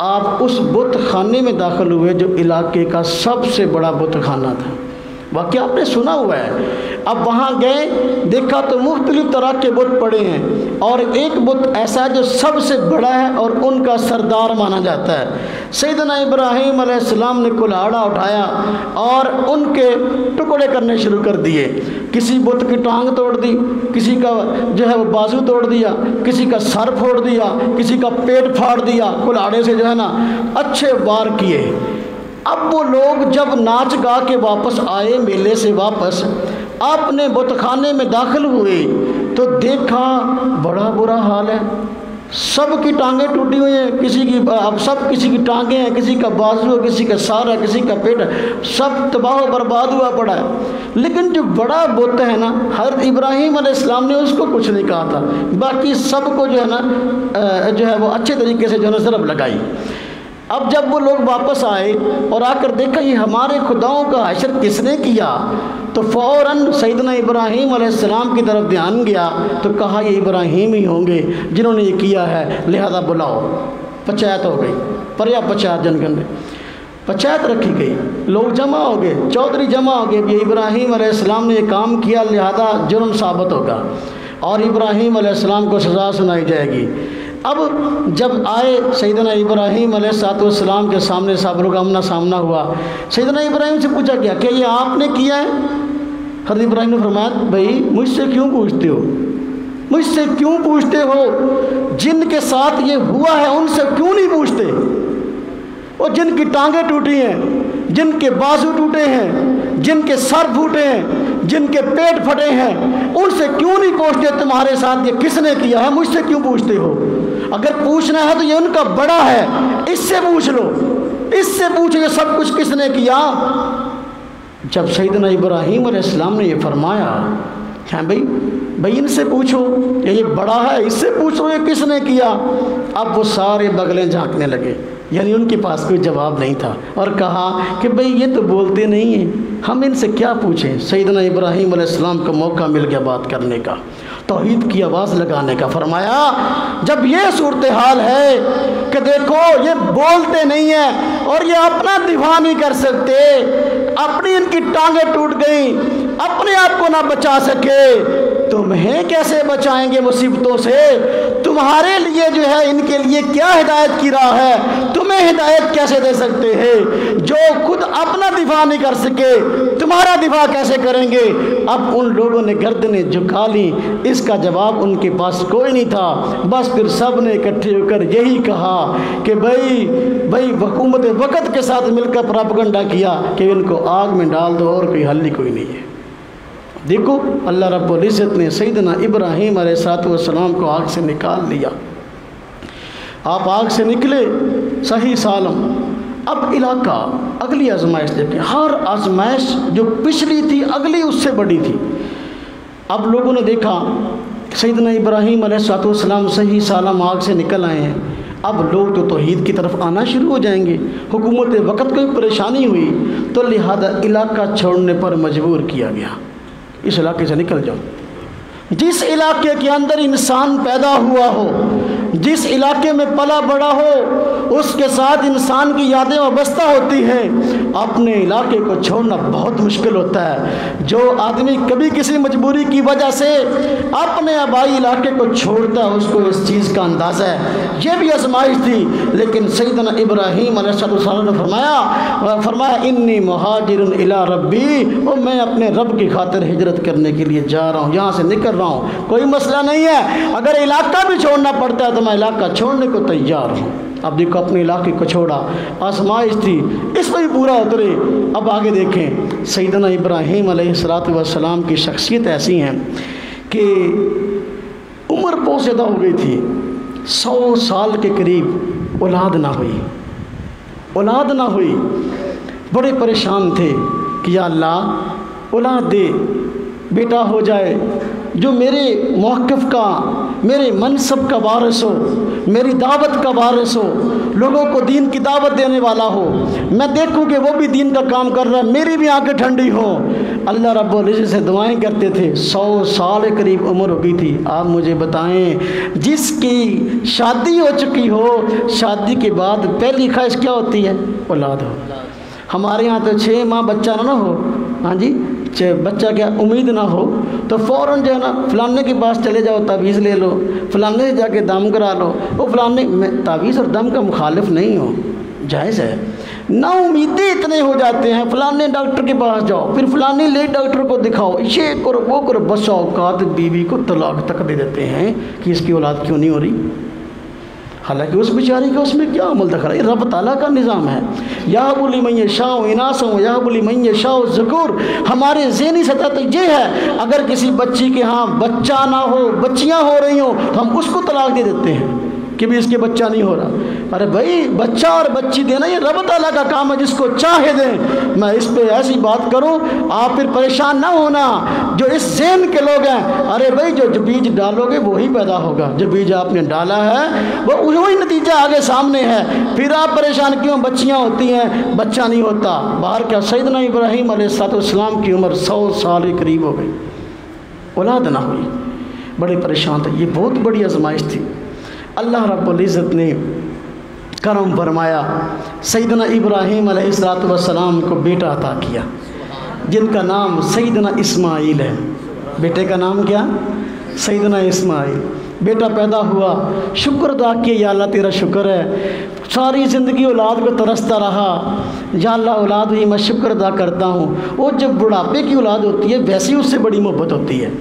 آپ اس بت خانے میں داخل ہوئے جو علاقے کا سب سے بڑا بت خانہ تھا، واقعہ آپ نے سنا ہوا ہے۔ اب وہاں گئے، دیکھا تو مختلف طرح کے بت پڑے ہیں، اور ایک بت ایسا ہے جو سب سے بڑا ہے اور ان کا سردار مانا جاتا ہے۔ سیدنا ابراہیم علیہ السلام نے کلاڑا اٹھایا اور ان کے ٹکڑے کرنے شروع کر دیے۔ کسی بت کی ٹانگ توڑ دی، کسی کا جو ہے وہ بازو توڑ دیا، کسی کا سر پھوڑ دیا، کسی کا پیٹ پھاڑ دیا، کلاڑے سے جو ہے نا اچھے وار کیے۔ اب وہ لوگ جب ناچ گا کے واپس آئے میلے سے واپس، اپنے بت خانے میں داخل ہوئے تو دیکھا بڑا برا حال ہے، سب کی ٹانگیں ٹوٹی ہوئی ہیں، کسی کی ٹانگیں ہیں، کسی کا بازو ہے، کسی کا سر ہے، کسی کا پیٹ ہے، سب تباہ و برباد ہوا پڑا ہے۔ لیکن جو بڑا بت ہے نا، حضرت ابراہیم علیہ السلام نے اس کو کچھ نہیں کہا تھا، باقی سب کو جو ہے نا جو ہے وہ اچھے طریقے سے جو ہے نا ضرب لگائی۔ اب جب وہ لوگ واپس آئے اور آ کر دیکھا یہ ہمارے خداؤں کا حشر کس نے کیا، تو فوراً سیدنا ابراہیم علیہ السلام کی طرف دھیان گیا تو کہا یہ ابراہیم ہی ہوں گے جنہوں نے یہ کیا ہے، لہذا بلاؤ۔ پنچایت ہو گئی، پریا پنچایت جنگل میں پنچایت رکھی گئی، لوگ جمع ہو گئے، چودھری جمع ہو گئے، یہ ابراہیم علیہ السلام نے یہ کام کیا لہذا جرم ثابت ہوگا اور ابراہیم علیہ السلام کو سزا سنائی جائے گی۔ اب جب آئے سیدنا ابراہیم علیہ السلام کے سامنے سب لوگ آمنا سامنا ہوا، سیدنا ابراہیم سے پوچھا گیا کہ یہ آپ نے کیا ہے؟ حضرت ابراہیم نے فرمایا بھائی مجھ سے کیوں پوچھتے ہو، مجھ سے کیوں پوچھتے ہو؟ جن کے ساتھ یہ ہوا ہے ان سے کیوں نہیں پوچھتے؟ اور جن کی ٹانگیں ٹوٹی ہیں، جن کے بازو ٹوٹے ہیں، جن کے سر پھوٹے ہیں، جن کے پیٹ پھٹے ہیں، ان سے کیوں نہیں پوچھتے تمہارے ساتھ یہ کس نے کیا ہے؟ مجھ سے کیوں پوچھتے ہو؟ اگر پوچھنا ہے تو یہ ان کا بڑا ہے، اس سے پوچھ لو، اس سے پوچھو یہ سب کچھ کس نے کیا۔ جب سیدنا ابراہیم علیہ السلام نے یہ فرمایا کہ بھائی ان سے پوچھو، یہ بڑا ہے، اس سے پوچھو یہ کس نے کیا، اب وہ سارے بغلیں جھانکنے لگے، یعنی ان کے پاس کوئی جواب نہیں تھا، اور کہا کہ بھئی یہ تو بولتے نہیں ہیں، ہم ان سے کیا پوچھیں۔ سیدنا ابراہیم علیہ السلام کو موقع مل گیا بات کرنے کا، توحید کی آواز لگانے کا۔ فرمایا جب یہ صورتحال ہے کہ دیکھو یہ بولتے نہیں ہیں اور یہ اپنا دفاع نہیں کر سکتے، اپنی ان کی ٹانگیں ٹوٹ گئیں، اپنے آپ کو نہ بچا سکے، تمہیں کیسے بچائیں گے مصیبتوں سے؟ تمہارے لیے جو ہے ان کے لیے کیا ہدایت کی راہ ہے؟ تمہیں ہدایت کیسے دے سکتے ہیں؟ جو خود اپنا دفاع نہیں کر سکے تمہارا دفاع کیسے کریں گے؟ اب ان لوگوں نے گردنیں جھکا لی، اس کا جواب ان کے پاس کوئی نہیں تھا۔ بس پھر سب نے اکٹھے ہو کر یہی کہا کہ بھائی حکومت وقت کے ساتھ مل کر پراپگنڈا کیا کہ ان کو آگ میں ڈال دو اور کوئی حل ہی کوئی نہیں ہے۔ دیکھو اللہ رب العزت نے سیدنا ابراہیم علیہ السلام کو آگ سے نکال لیا۔ آپ آگ سے نکلے صحیح سالم۔ اب علاقہ، اگلی آزمائش دیکھیں، ہر آزمائش جو پچھلی تھی اگلی اس سے بڑی تھی۔ اب لوگوں نے دیکھا سیدنا ابراہیم علیہ السلام صحیح سالم آگ سے نکل آئے ہیں، اب لوگ تو توحید کی طرف آنا شروع ہو جائیں گے، حکومت وقت کو پریشانی ہوئی، تو لہذا علاقہ چھوڑنے پر مجبور کیا گیا، اس علاقے سے نکل جاؤ۔ جس علاقے کے اندر انسان پیدا ہوا ہو، جس علاقے میں پلا بڑا ہو، اس کے ساتھ انسان کی یادیں وابستہ ہوتی ہیں، اپنے علاقے کو چھوڑنا بہت مشکل ہوتا ہے۔ جو آدمی کبھی کسی مجبوری کی وجہ سے اپنے آبائی علاقے کو چھوڑتا ہے، اس کو اس چیز کا اندازہ ہے۔ یہ بھی آزمائش تھی، لیکن سیدنا ابراہیم علیہ السلام نے فرمایا انی مہاجر الی ربی، اور میں اپنے رب کی خاطر ہجرت کرنے کے لیے جا رہا ہوں، یہاں سے نکل رہا ہوں، کوئی مسئلہ نہیں ہے، اگر علاقہ بھی چھوڑنا پڑتا ہے تو میں علاقہ چھوڑنے کو تیار ہوں۔ اب دیکھو اپنے علاقے کو چھوڑا، آزمائش تھی، اس میں بھی پورا اترے۔ اب آگے دیکھیں، سیدنا ابراہیم علیہ السلام کی شخصیت ایسی ہیں کہ عمر بہت زیادہ ہو گئی تھی، 100 سال کے قریب اولاد نہ ہوئی، بڑے پریشان تھے کہ یا اللہ اولاد دے، بیٹا ہو جائے جو میرے موقف کا، میرے منصب کا وارث ہو، میری دعوت کا وارث ہو، لوگوں کو دین کی دعوت دینے والا ہو، میں دیکھوں کہ وہ بھی دین کا کام کر رہا ہے، میری بھی آنکھیں ٹھنڈی ہوں۔ اللہ رب العزت سے دعائیں کرتے تھے، 100 سال قریب عمر ہو گئی تھی۔ آپ مجھے بتائیں، جس کی شادی ہو چکی ہو، شادی کے بعد پہلی خواہش کیا ہوتی ہے؟ اولاد ہو۔ ہمارے یہاں تو 6 ماہ بچہ نہ ہو، ہاں جی، بچہ کیا امید نہ ہو تو فوراً جو ہے نا فلانے کے پاس چلے جاؤ، تعویذ لے لو، فلانے سے جا کے دم کرا لو۔ وہ فلانے، میں تعویذ اور دم کا مخالف نہیں ہوں، جائز ہے، نا امیدیں اتنے ہو جاتے ہیں، فلانے ڈاکٹر کے پاس جاؤ، پھر فلانے لے ڈاکٹر کو دکھاؤ، یہ کرو وہ کرو، بس اوقات بیوی کو طلاق تک دے دیتے ہیں کہ اس کی اولاد کیوں نہیں ہو رہی، حالانکہ اس بیچاری کا اس میں کیا عمل دخل ہے؟ یہ رب تعالیٰ کا نظام ہے۔ یہب لمن یشاء اناثا ویہب لمن یشاء الذکور۔ ہمارے ذہنی سطح تو یہ ہے، اگر کسی بچی کے ہاں بچہ نہ ہو، بچیاں ہو رہی ہوں، ہم اس کو طلاق دے دیتے ہیں کہ بھی اس کے بچہ نہیں ہو رہا۔ ارے بھائی، بچہ اور بچی دینا یہ رب تعالیٰ کا کام ہے، جس کو چاہے دیں۔ میں اس پہ ایسی بات کروں، آپ پھر پریشان نہ ہونا جو اس ذہن کے لوگ ہیں، ارے بھائی جو بیج ڈالو گے وہی پیدا ہوگا، جو بیج آپ نے ڈالا ہے وہ وہی نتیجہ آگے سامنے ہے، پھر آپ پریشان کیوں؟ بچیاں ہوتی ہیں، بچہ نہیں ہوتا۔ باہر کیا، سیدنا ابراہیم علیہ السلام کی عمر 100 سال کے قریب ہو گئی، اولاد نہ ہوئی، بڑے پریشان تھے۔ یہ بہت بڑی آزمائش تھی۔ اللہ رب العزت نے کرم فرمایا، سیدنا ابراہیم علیہ السلام کو بیٹا عطا کیا، جن کا نام سیدنا اسماعیل ہے۔ بیٹے کا نام کیا؟ سیدنا اسماعیل۔ بیٹا پیدا ہوا، شکر ادا کیا، یا اللہ تیرا شکر ہے، ساری زندگی اولاد کو ترستا رہا، یا اللہ اولاد ہوئی، میں شکر ادا کرتا ہوں۔ اور جب بڑھاپے کی اولاد ہوتی ہے ویسے اس سے بڑی محبت ہوتی ہے۔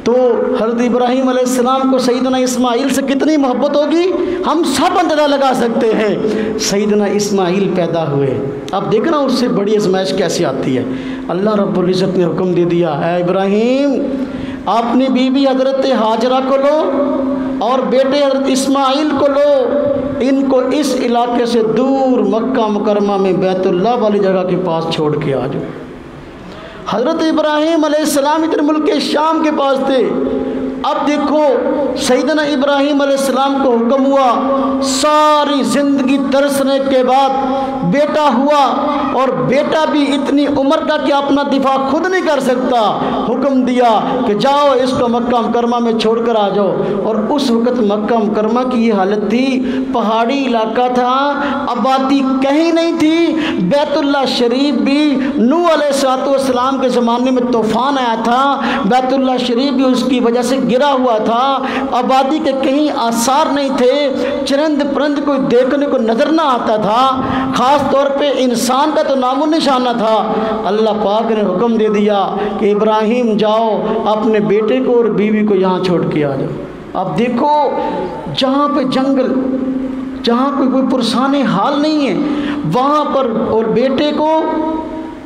تو حضرت ابراہیم علیہ السلام کو سیدنا اسماعیل سے کتنی محبت ہوگی ہم سب اندازہ لگا سکتے ہیں۔ سیدنا اسماعیل پیدا ہوئے، اب دیکھنا اس سے بڑی آزمائش کیسے آتی ہے۔ اللہ رب العزت نے حکم دے دیا، اے ابراہیم اپنی بیوی حضرت ہاجرہ کو لو اور بیٹے حضرت اسماعیل کو لو، ان کو اس علاقے سے دور مکہ مکرمہ میں بیت اللہ والی جگہ کے پاس چھوڑ کے آ جاؤ۔ حضرت ابراہیم علیہ السلام ادھر ملک شام کے پاس تھے۔ اب دیکھو سیدنا ابراہیم علیہ السلام کو حکم ہوا، ساری زندگی ترسنے کے بعد بیٹا ہوا، اور بیٹا بھی اتنی عمر کا کہ اپنا دفاع خود نہیں کر سکتا، حکم دیا کہ جاؤ اس کو مکہ مکرمہ میں چھوڑ کر آ جاؤ۔ اور اس وقت مکہ مکرمہ کی یہ حالت تھی، پہاڑی علاقہ تھا، آبادی کہیں نہیں تھی۔ بیت اللہ شریف بھی نوح علیہ السلام کے زمانے میں طوفان آیا تھا، بیت اللہ شریف بھی اس کی وجہ سے گرا ہوا تھا، آبادی کے کہیں آثار نہیں تھے، چرند پرند کوئی دیکھنے کو نظر نہ آتا تھا، خاص طور پہ انسان کا تو نام و نشان نہ تھا۔ اللہ پاک نے حکم دے دیا کہ ابراہیم جاؤ اپنے بیٹے کو اور بیوی کو یہاں چھوڑ کے آ جاؤ۔ اب دیکھو جہاں پہ جنگل، جہاں پہ کوئی پرسان حال نہیں ہے، وہاں پر اور بیٹے کو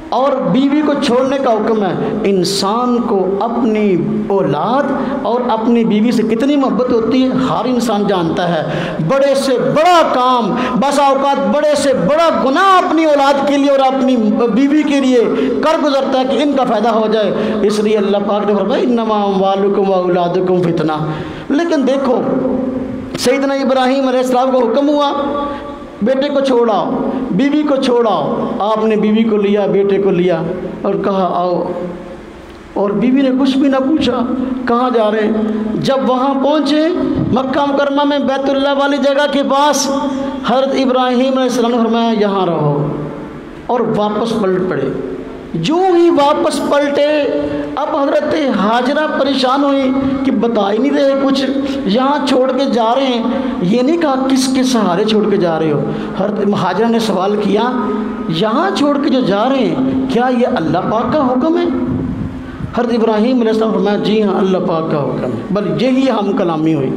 اور بیوی کو چھوڑنے کا حکم ہے۔ انسان کو اپنی اولاد اور اپنی بیوی سے کتنی محبت ہوتی ہے ہر انسان جانتا ہے۔ بڑے سے بڑا کام، بس اوقات بڑے سے بڑا گناہ اپنی اولاد کے لیے اور اپنی بیوی کے لیے کر گزرتا ہے کہ ان کا فائدہ ہو جائے، اس لیے اللہ پاک نے فرمایا انما اموالکم واولادکم فتنہ۔ لیکن دیکھو سیدنا ابراہیم علیہ السلام کو حکم ہوا بیٹے کو چھوڑاؤ، بیوی کو چھوڑاؤ، آپ نے بیوی کو لیا، بیٹے کو لیا اور کہا آؤ، اور بیوی نے کچھ بھی نہ پوچھا کہاں جا رہے ہیں۔ جب وہاں پہنچے مکہ مکرمہ میں بیت اللہ والی جگہ کے پاس، حضرت ابراہیم علیہ السلام نے فرمایا یہاں رہو، اور واپس پلٹ پڑے۔ جو ہی واپس پلٹے اب حضرت ہاجرہ پریشان ہوئی کہ بتا ہی نہیں رہے کچھ، یہاں چھوڑ کے جا رہے ہیں، یہ نہیں کہا کس کے سہارے چھوڑ کے جا رہے ہو۔ حضرت ہاجرہ نے سوال کیا یہاں چھوڑ کے جو جا رہے ہیں کیا یہ اللہ پاک کا حکم ہے؟ حضرت ابراہیم علیہ السلام فرمایا جی ہاں اللہ پاک کا حکم ہے، بل یہی ہم کلامی ہوئی۔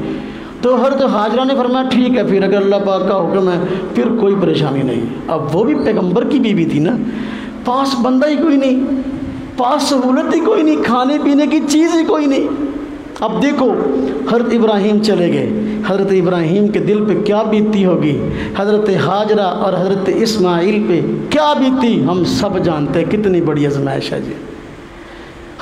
تو حضرت ہاجرہ نے فرمایا ٹھیک ہے پھر اگر اللہ پاک کا حکم ہے پھر کوئی پریشانی نہیں۔ اب وہ بھی پیغمبر کی بیوی تھی نا، پاس بندہ ہی کوئی نہیں، پاس سہولت ہی کوئی نہیں، کھانے پینے کی چیز ہی کوئی نہیں۔ اب دیکھو حضرت ابراہیم چلے گئے، حضرت ابراہیم کے دل پہ کیا بیتی ہوگی، حضرت ہاجرہ اور حضرت اسماعیل پہ کیا بیتی ہم سب جانتے ہیں، کتنی بڑی آزمائش ہے جی۔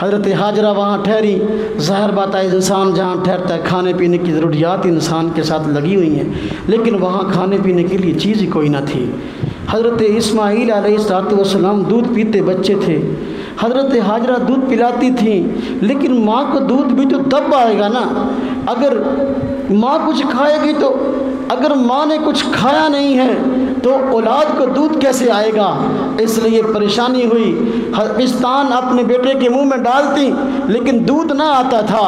حضرت ہاجرہ وہاں ٹھہری، ظاہر بات ہے انسان جہاں ٹھہرتا ہے کھانے پینے کی ضروریات انسان کے ساتھ لگی ہوئی ہیں، لیکن وہاں کھانے پینے کے لیے چیز ہی کوئی نہ تھی۔ حضرت اسماعیل علیہ السلام دودھ پیتے بچے تھے، حضرت ہاجرہ دودھ پلاتی تھیں، لیکن ماں کو دودھ بھی تو تب آئے گا نا اگر ماں کچھ کھائے گی، تو اگر ماں نے کچھ کھایا نہیں ہے تو اولاد کو دودھ کیسے آئے گا؟ اس لیے پریشانی ہوئی، پستان اپنے بیٹے کے منہ میں ڈالتی لیکن دودھ نہ آتا تھا،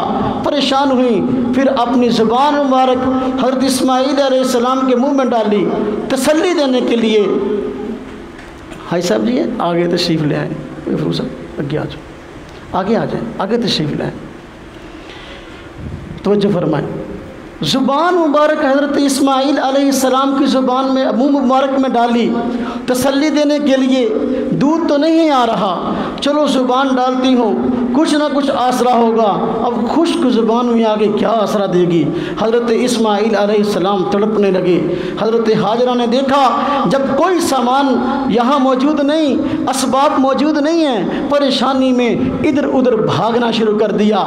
پریشان ہوئی، پھر اپنی زبان مبارک حضرت اسماعیل علیہ السلام کے منہ میں ڈالی تسلی دینے کے لیے۔ بھائی صاحب جی آگے تشریف لے آئیں، فروغ صاحب آگے آ جاؤ، آگے آ جائیں، آگے تشریف لائیں، توجہ فرمائیں۔ زبان مبارک حضرت اسماعیل علیہ السلام کی زبان میں منہ مبارک میں ڈالی تسلی دینے کے لیے، دودھ تو نہیں آ رہا، چلو زبان ڈالتی ہوں کچھ نہ کچھ آسرا ہوگا۔ اب خشک زبان میں آگے کیا آسرا دے گی؟ حضرت اسماعیل علیہ السلام تڑپنے لگے۔ حضرت ہاجرہ نے دیکھا جب کوئی سامان یہاں موجود نہیں، اسباب موجود نہیں ہیں، پریشانی میں ادھر ادھر بھاگنا شروع کر دیا۔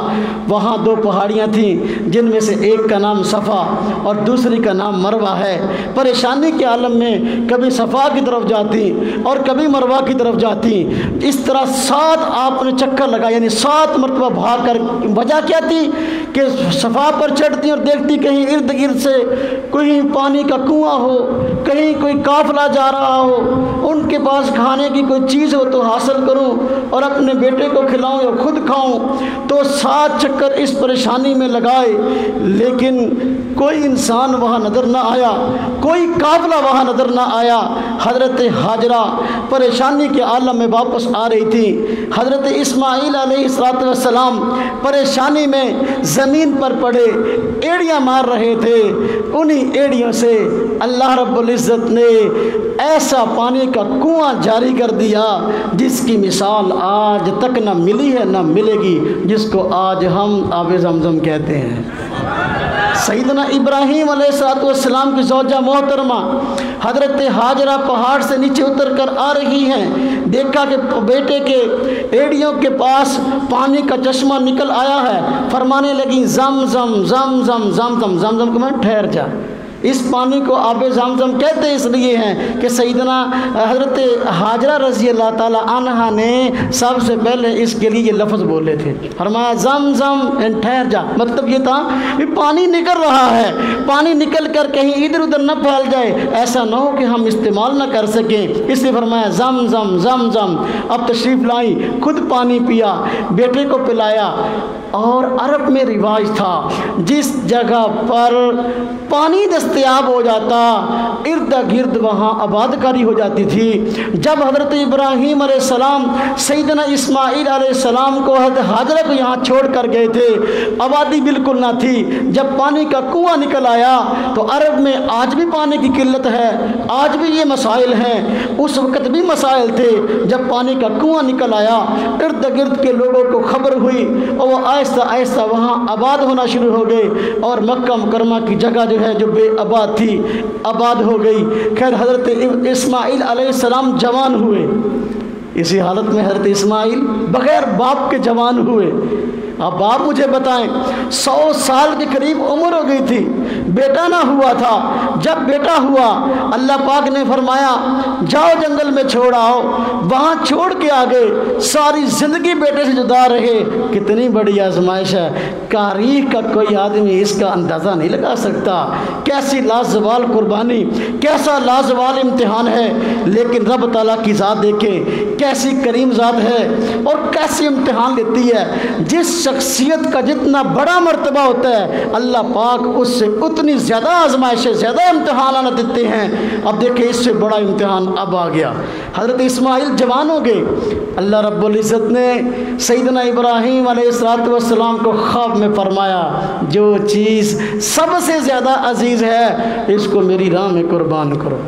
وہاں دو پہاڑیاں تھیں جن میں سے ایک کا نام صفا اور دوسری کا نام مروہ ہے۔ پریشانی کے عالم میں کبھی صفا کی طرف جاتی اور کبھی مروہ کی طرف جاتی، اس طرح 7 آپ نے چکر لگا، یعنی 7 مرتبہ بھاگ کر۔ وجہ کیا تھی کہ صفا پر چڑھتی اور دیکھتی کہیں ارد گرد سے کوئی پانی کا کنواں ہو، کہیں کوئی قافلہ جا رہا ہو، ان کے پاس کھانے کی کوئی چیز ہو تو حاصل کروں اور اپنے بیٹے کو کھلاؤں یا خود کھاؤں۔ تو 7 چکر اس پریشانی میں لگائے، لیکن کوئی انسان وہاں نظر نہ آیا، کوئی قافلہ وہاں نظر نہ آیا۔ حضرت ہاجرہ پریشانی کے عالم میں واپس آ رہی تھی، حضرت اسماعیل علیہ السلام پریشانی میں زمین پر پڑے ایڑیاں مار رہے تھے۔ انہی ایڑیوں سے اللہ رب العزت نے ایسا پانی کا کنواں جاری کر دیا جس کی مثال آج تک نہ ملی ہے نہ ملے گی، جس کو آج ہم آب زمزم کہتے ہیں۔ سیدنا ابراہیم علیہ السلام کی زوجہ محترمہ حضرت ہاجرہ پہاڑ سے نیچے اتر کر آ رہی ہیں، دیکھا کہ بیٹے کے ایڑیوں کے پاس پانی کا چشمہ نکل آیا ہے، فرمانے لگی زم زم زم زم زم زم زم زم کو میں ٹھہر جا۔ اس پانی کو آب زمزم کہتے اس لیے ہیں کہ سیدنا حضرت ہاجرہ رضی اللہ تعالی عنہا نے سب سے پہلے اس کے لیے یہ لفظ بولے تھے، فرمایا زم زم ٹھہر جا۔ مطلب یہ تھا کہ پانی نکل رہا ہے، پانی نکل کر کہیں ادھر ادھر نہ پھیل جائے، ایسا نہ ہو کہ ہم استعمال نہ کر سکیں، اس لیے فرمایا زم زم زم زم۔ اب تشریف لائی، خود پانی پیا، بیٹے کو پلایا۔ اور عرب میں رواج تھا جس جگہ پر پانی دستیاب ہو جاتا ارد گرد وہاں آباد کاری ہو جاتی تھی۔ جب حضرت ابراہیم علیہ السلام سیدنا اسماعیل علیہ السلام کو حضرت حاجرہ کو یہاں چھوڑ کر گئے تھے، آبادی بالکل نہ تھی۔ جب پانی کا کنواں نکل آیا تو عرب میں آج بھی پانی کی قلت ہے، آج بھی یہ مسائل ہیں، اس وقت بھی مسائل تھے۔ جب پانی کا کنواں نکل آیا ارد گرد کے لوگوں کو خبر ہوئی اور وہ آہستہ آہستہ وہاں آباد ہونا شروع ہو گئے، اور مکہ مکرمہ کی جگہ جو ہے جو بے آباد تھی آباد ہو گئی۔ خیر حضرت اسماعیل علیہ السلام جوان ہوئے، اسی حالت میں حضرت اسماعیل بغیر باپ کے جوان ہوئے۔ اب آپ مجھے بتائیں 100 سال کے قریب عمر ہو گئی تھی، بیٹا نہ ہوا تھا۔ جب بیٹا ہوا اللہ پاک نے فرمایا جاؤ جنگل میں چھوڑ آؤ، وہاں چھوڑ کے آگے ساری زندگی بیٹے سے جدا رہے۔ کتنی بڑی آزمائش ہے، تاریخ کا کوئی آدمی اس کا اندازہ نہیں لگا سکتا۔ کیسی لازوال قربانی، کیسا لازوال امتحان ہے، لیکن رب تعالیٰ کی ذات دیکھیں کیسی کریم ذات ہے اور کیسی امتحان لیتی ہے۔ جس شخصیت کا جتنا بڑا مرتبہ ہوتا ہے اللہ پاک اس سے اتنی زیادہ آزمائشیں، زیادہ امتحانات دیتے ہیں۔ اب دیکھیں اس سے بڑا امتحان اب آ گیا، حضرت اسماعیل جوان ہو گئے۔ اللہ رب العزت نے سیدنا ابراہیم علیہ السلام کو خواب میں فرمایا جو چیز سب سے زیادہ عزیز ہے اس کو میری راہ میں قربان کرو۔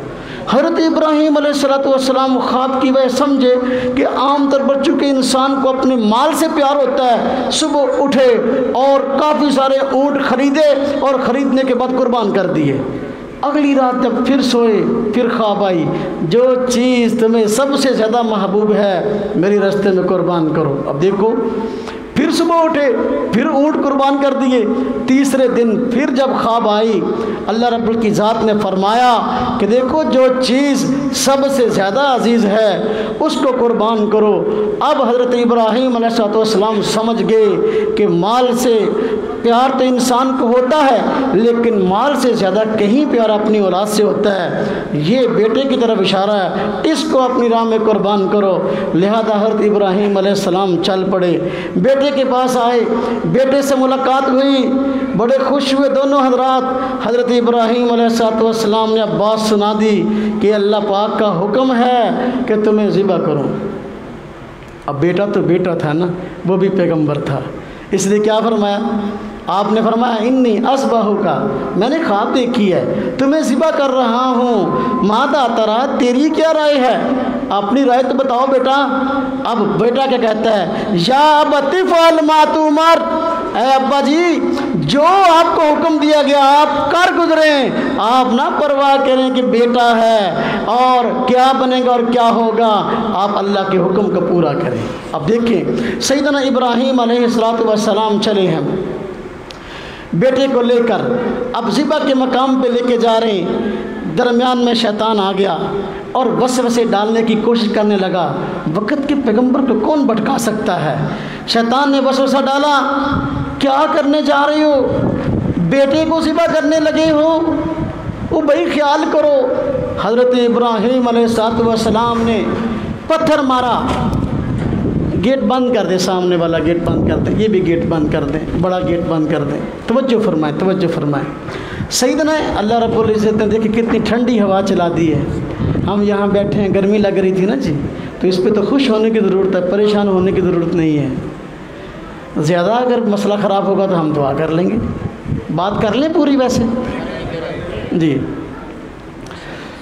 حضرت ابراہیم علیہ السلام خواب کی وجہ سمجھے کہ عام طور پر چونکہ انسان کو اپنے مال سے پیار ہوتا ہے، صبح اٹھے اور کافی سارے اونٹ خریدے اور خریدنے کے بعد قربان کر دیے۔ اگلی رات جب پھر سوئے پھر خواب آئی جو چیز تمہیں سب سے زیادہ محبوب ہے میری راستے میں قربان کرو۔ اب دیکھو پھر صبح اٹھے پھر اونٹ قربان کر دیے۔ تیسرے دن پھر جب خواب آئی اللہ رب کی ذات نے فرمایا کہ دیکھو جو چیز سب سے زیادہ عزیز ہے اس کو قربان کرو۔ اب حضرت ابراہیم علیہ السلام سمجھ گئے کہ مال سے پیار تو انسان کو ہوتا ہے لیکن مال سے زیادہ کہیں پیار اپنی اولاد سے ہوتا ہے۔ یہ بیٹے کی طرف اشارہ ہے، اس کو اپنی راہ میں قربان کرو۔ لہذا حضرت ابراہیم علیہ السلام چل پڑے، بیٹے کے پاس آئے، بیٹے سے ملاقات ہوئی، بڑے خوش ہوئے دونوں حضرات۔ حضرت ابراہیم علیہ السلام نے اب بات سنا دی کہ اللہ پاک کا حکم ہے کہ تمہیں ذبح کرو۔ اب بیٹا تو بیٹا تھا نا، وہ بھی پیغمبر تھا، اس لیے کیا فرمایا؟ آپ نے فرمایا انی اذبحک کا، میں نے خواب دیکھی ہے تمہیں ذبح کر رہا ہوں، ماذا ترى، تیری کیا رائے ہے؟ اپنی رائے تو بتاؤ بیٹا۔ اب بیٹا کیا کہتا ہے؟ یا ابت افعل ما تؤمر، اے ابا جی جو آپ کو حکم دیا گیا آپ کر گزریں، آپ نہ پرواہ کریں کہ بیٹا ہے اور کیا بنے گا اور کیا ہوگا، آپ اللہ کے حکم کو پورا کریں۔ اب دیکھیں سیدنا ابراہیم علیہ السلام چلے ہیں بیٹے کو لے کر، اب ذبح کے مقام پہ لے کے جا رہے ہیں، درمیان میں شیطان آ گیا اور وسوسے ڈالنے کی کوشش کرنے لگا۔ وقت کے پیغمبر کو کون بھٹکا سکتا ہے؟ شیطان نے وسوسہ ڈالا، کیا کرنے جا رہے ہو؟ بیٹے کو ذبح کرنے لگے ہو؟ وہ بھائی خیال کرو۔ حضرت ابراہیم علیہ السلام نے پتھر مارا، گیٹ بند کر دیں، سامنے والا گیٹ بند کر دیں، یہ بھی گیٹ بند کر دیں، بڑا گیٹ بند کر دیں، توجہ فرمائیں توجہ فرمائیں۔ سیدنا اللہ رب العزت نے دیکھیں کتنی ٹھنڈی ہوا چلا دی ہے، ہم یہاں بیٹھے ہیں، گرمی لگ رہی تھی نا جی، تو اس پہ تو خوش ہونے کی ضرورت ہے، پریشان ہونے کی ضرورت نہیں ہے۔ زیادہ اگر مسئلہ خراب ہوگا تو ہم دعا کر لیں گے، بات کر لیں پوری ویسے جی۔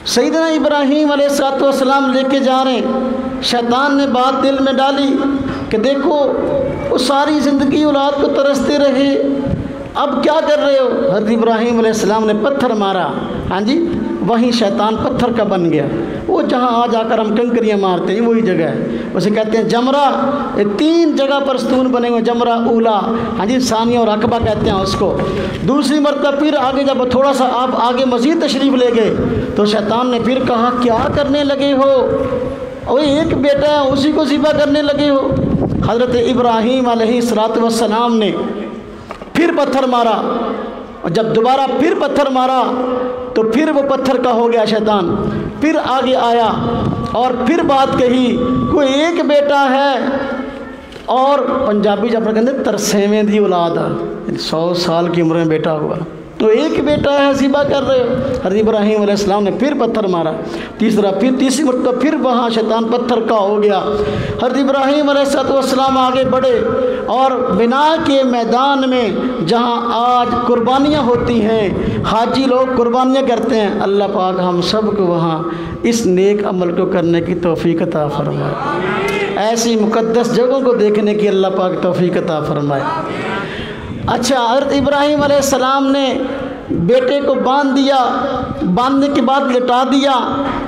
سیدنا ابراہیم علیہ السلام لے کے جا رہے ہیں، شیطان نے بات دل میں ڈالی کہ دیکھو وہ ساری زندگی اولاد کو ترستے رہے، اب کیا کر رہے ہو؟ حضرت ابراہیم علیہ السلام نے پتھر مارا، ہاں جی، وہیں شیطان پتھر کا بن گیا۔ وہ جہاں آج آ کر ہم کنکریاں مارتے ہیں وہی جگہ ہے، اسے کہتے ہیں جمرہ۔ 3 جگہ پر ستون بنے ہوئے، جمرہ اولا، ہاں جی، ثانیہ اور عقبہ کہتے ہیں اس کو۔ دوسری مرتبہ پھر آگے جب تھوڑا سا آپ آگے مزید تشریف لے گئے تو شیطان نے پھر کہا کیا کرنے لگے ہو؟ اور ایک بیٹا ہے اسی کو ذبح کرنے لگے ہو؟ حضرت ابراہیم علیہ السلام نے پھر پتھر مارا، اور جب دوبارہ پھر پتھر مارا تو پھر وہ پتھر کا ہو گیا شیطان، پھر آگے آیا اور پھر بات کہی کوئی ایک بیٹا ہے اور پنجابی جب کہتے ہیں ترسیویں دی اولاد آ، 100 سال کی عمر میں بیٹا ہوا، تو ایک بیٹا ہے ذبح کر رہے ہو۔ حضرت ابراہیم علیہ السلام نے پھر پتھر مارا، تیسری مرتبہ پھر وہاں شیطان پتھر کا ہو گیا۔ حضرت ابراہیم علیہ السلام آگے بڑھے اور بنا کے میدان میں جہاں آج قربانیاں ہوتی ہیں، حاجی لوگ قربانیاں کرتے ہیں، اللہ پاک ہم سب کو وہاں اس نیک عمل کو کرنے کی توفیق عطا فرمائے، ایسی مقدس جگہوں کو دیکھنے کی اللہ پاک توفیق عطا فرمائے۔ اچھا، حضرت ابراہیم علیہ السلام نے بیٹے کو باندھ دیا، باندھنے کے بعد لٹا دیا،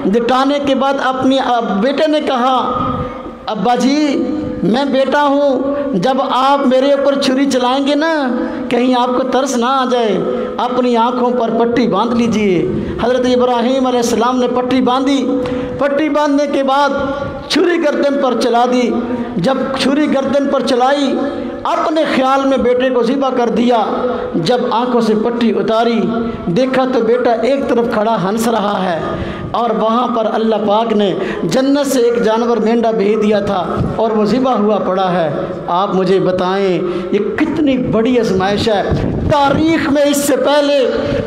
لٹانے کے بعد اپنی بیٹے نے کہا ابا جی میں بیٹا ہوں، جب آپ میرے اوپر چھری چلائیں گے نا کہیں آپ کو ترس نہ آ جائے، اپنی آنکھوں پر پٹی باندھ لیجئے۔ حضرت ابراہیم علیہ السلام نے پٹی باندھی، پٹی باندھنے کے بعد چھری گردن پر چلا دی، جب چھری گردن پر چلائی اپنے خیال میں بیٹے کو ذبح کر دیا، جب آنکھوں سے پٹی اتاری دیکھا تو بیٹا ایک طرف کھڑا ہنس رہا ہے، اور وہاں پر اللہ پاک نے جنت سے ایک جانور مینڈا بھیج دیا تھا اور وہ ذبح ہوا پڑا ہے۔ آپ مجھے بتائیں یہ کتنی بڑی آزمائش ہے، تاریخ میں اس سے پہلے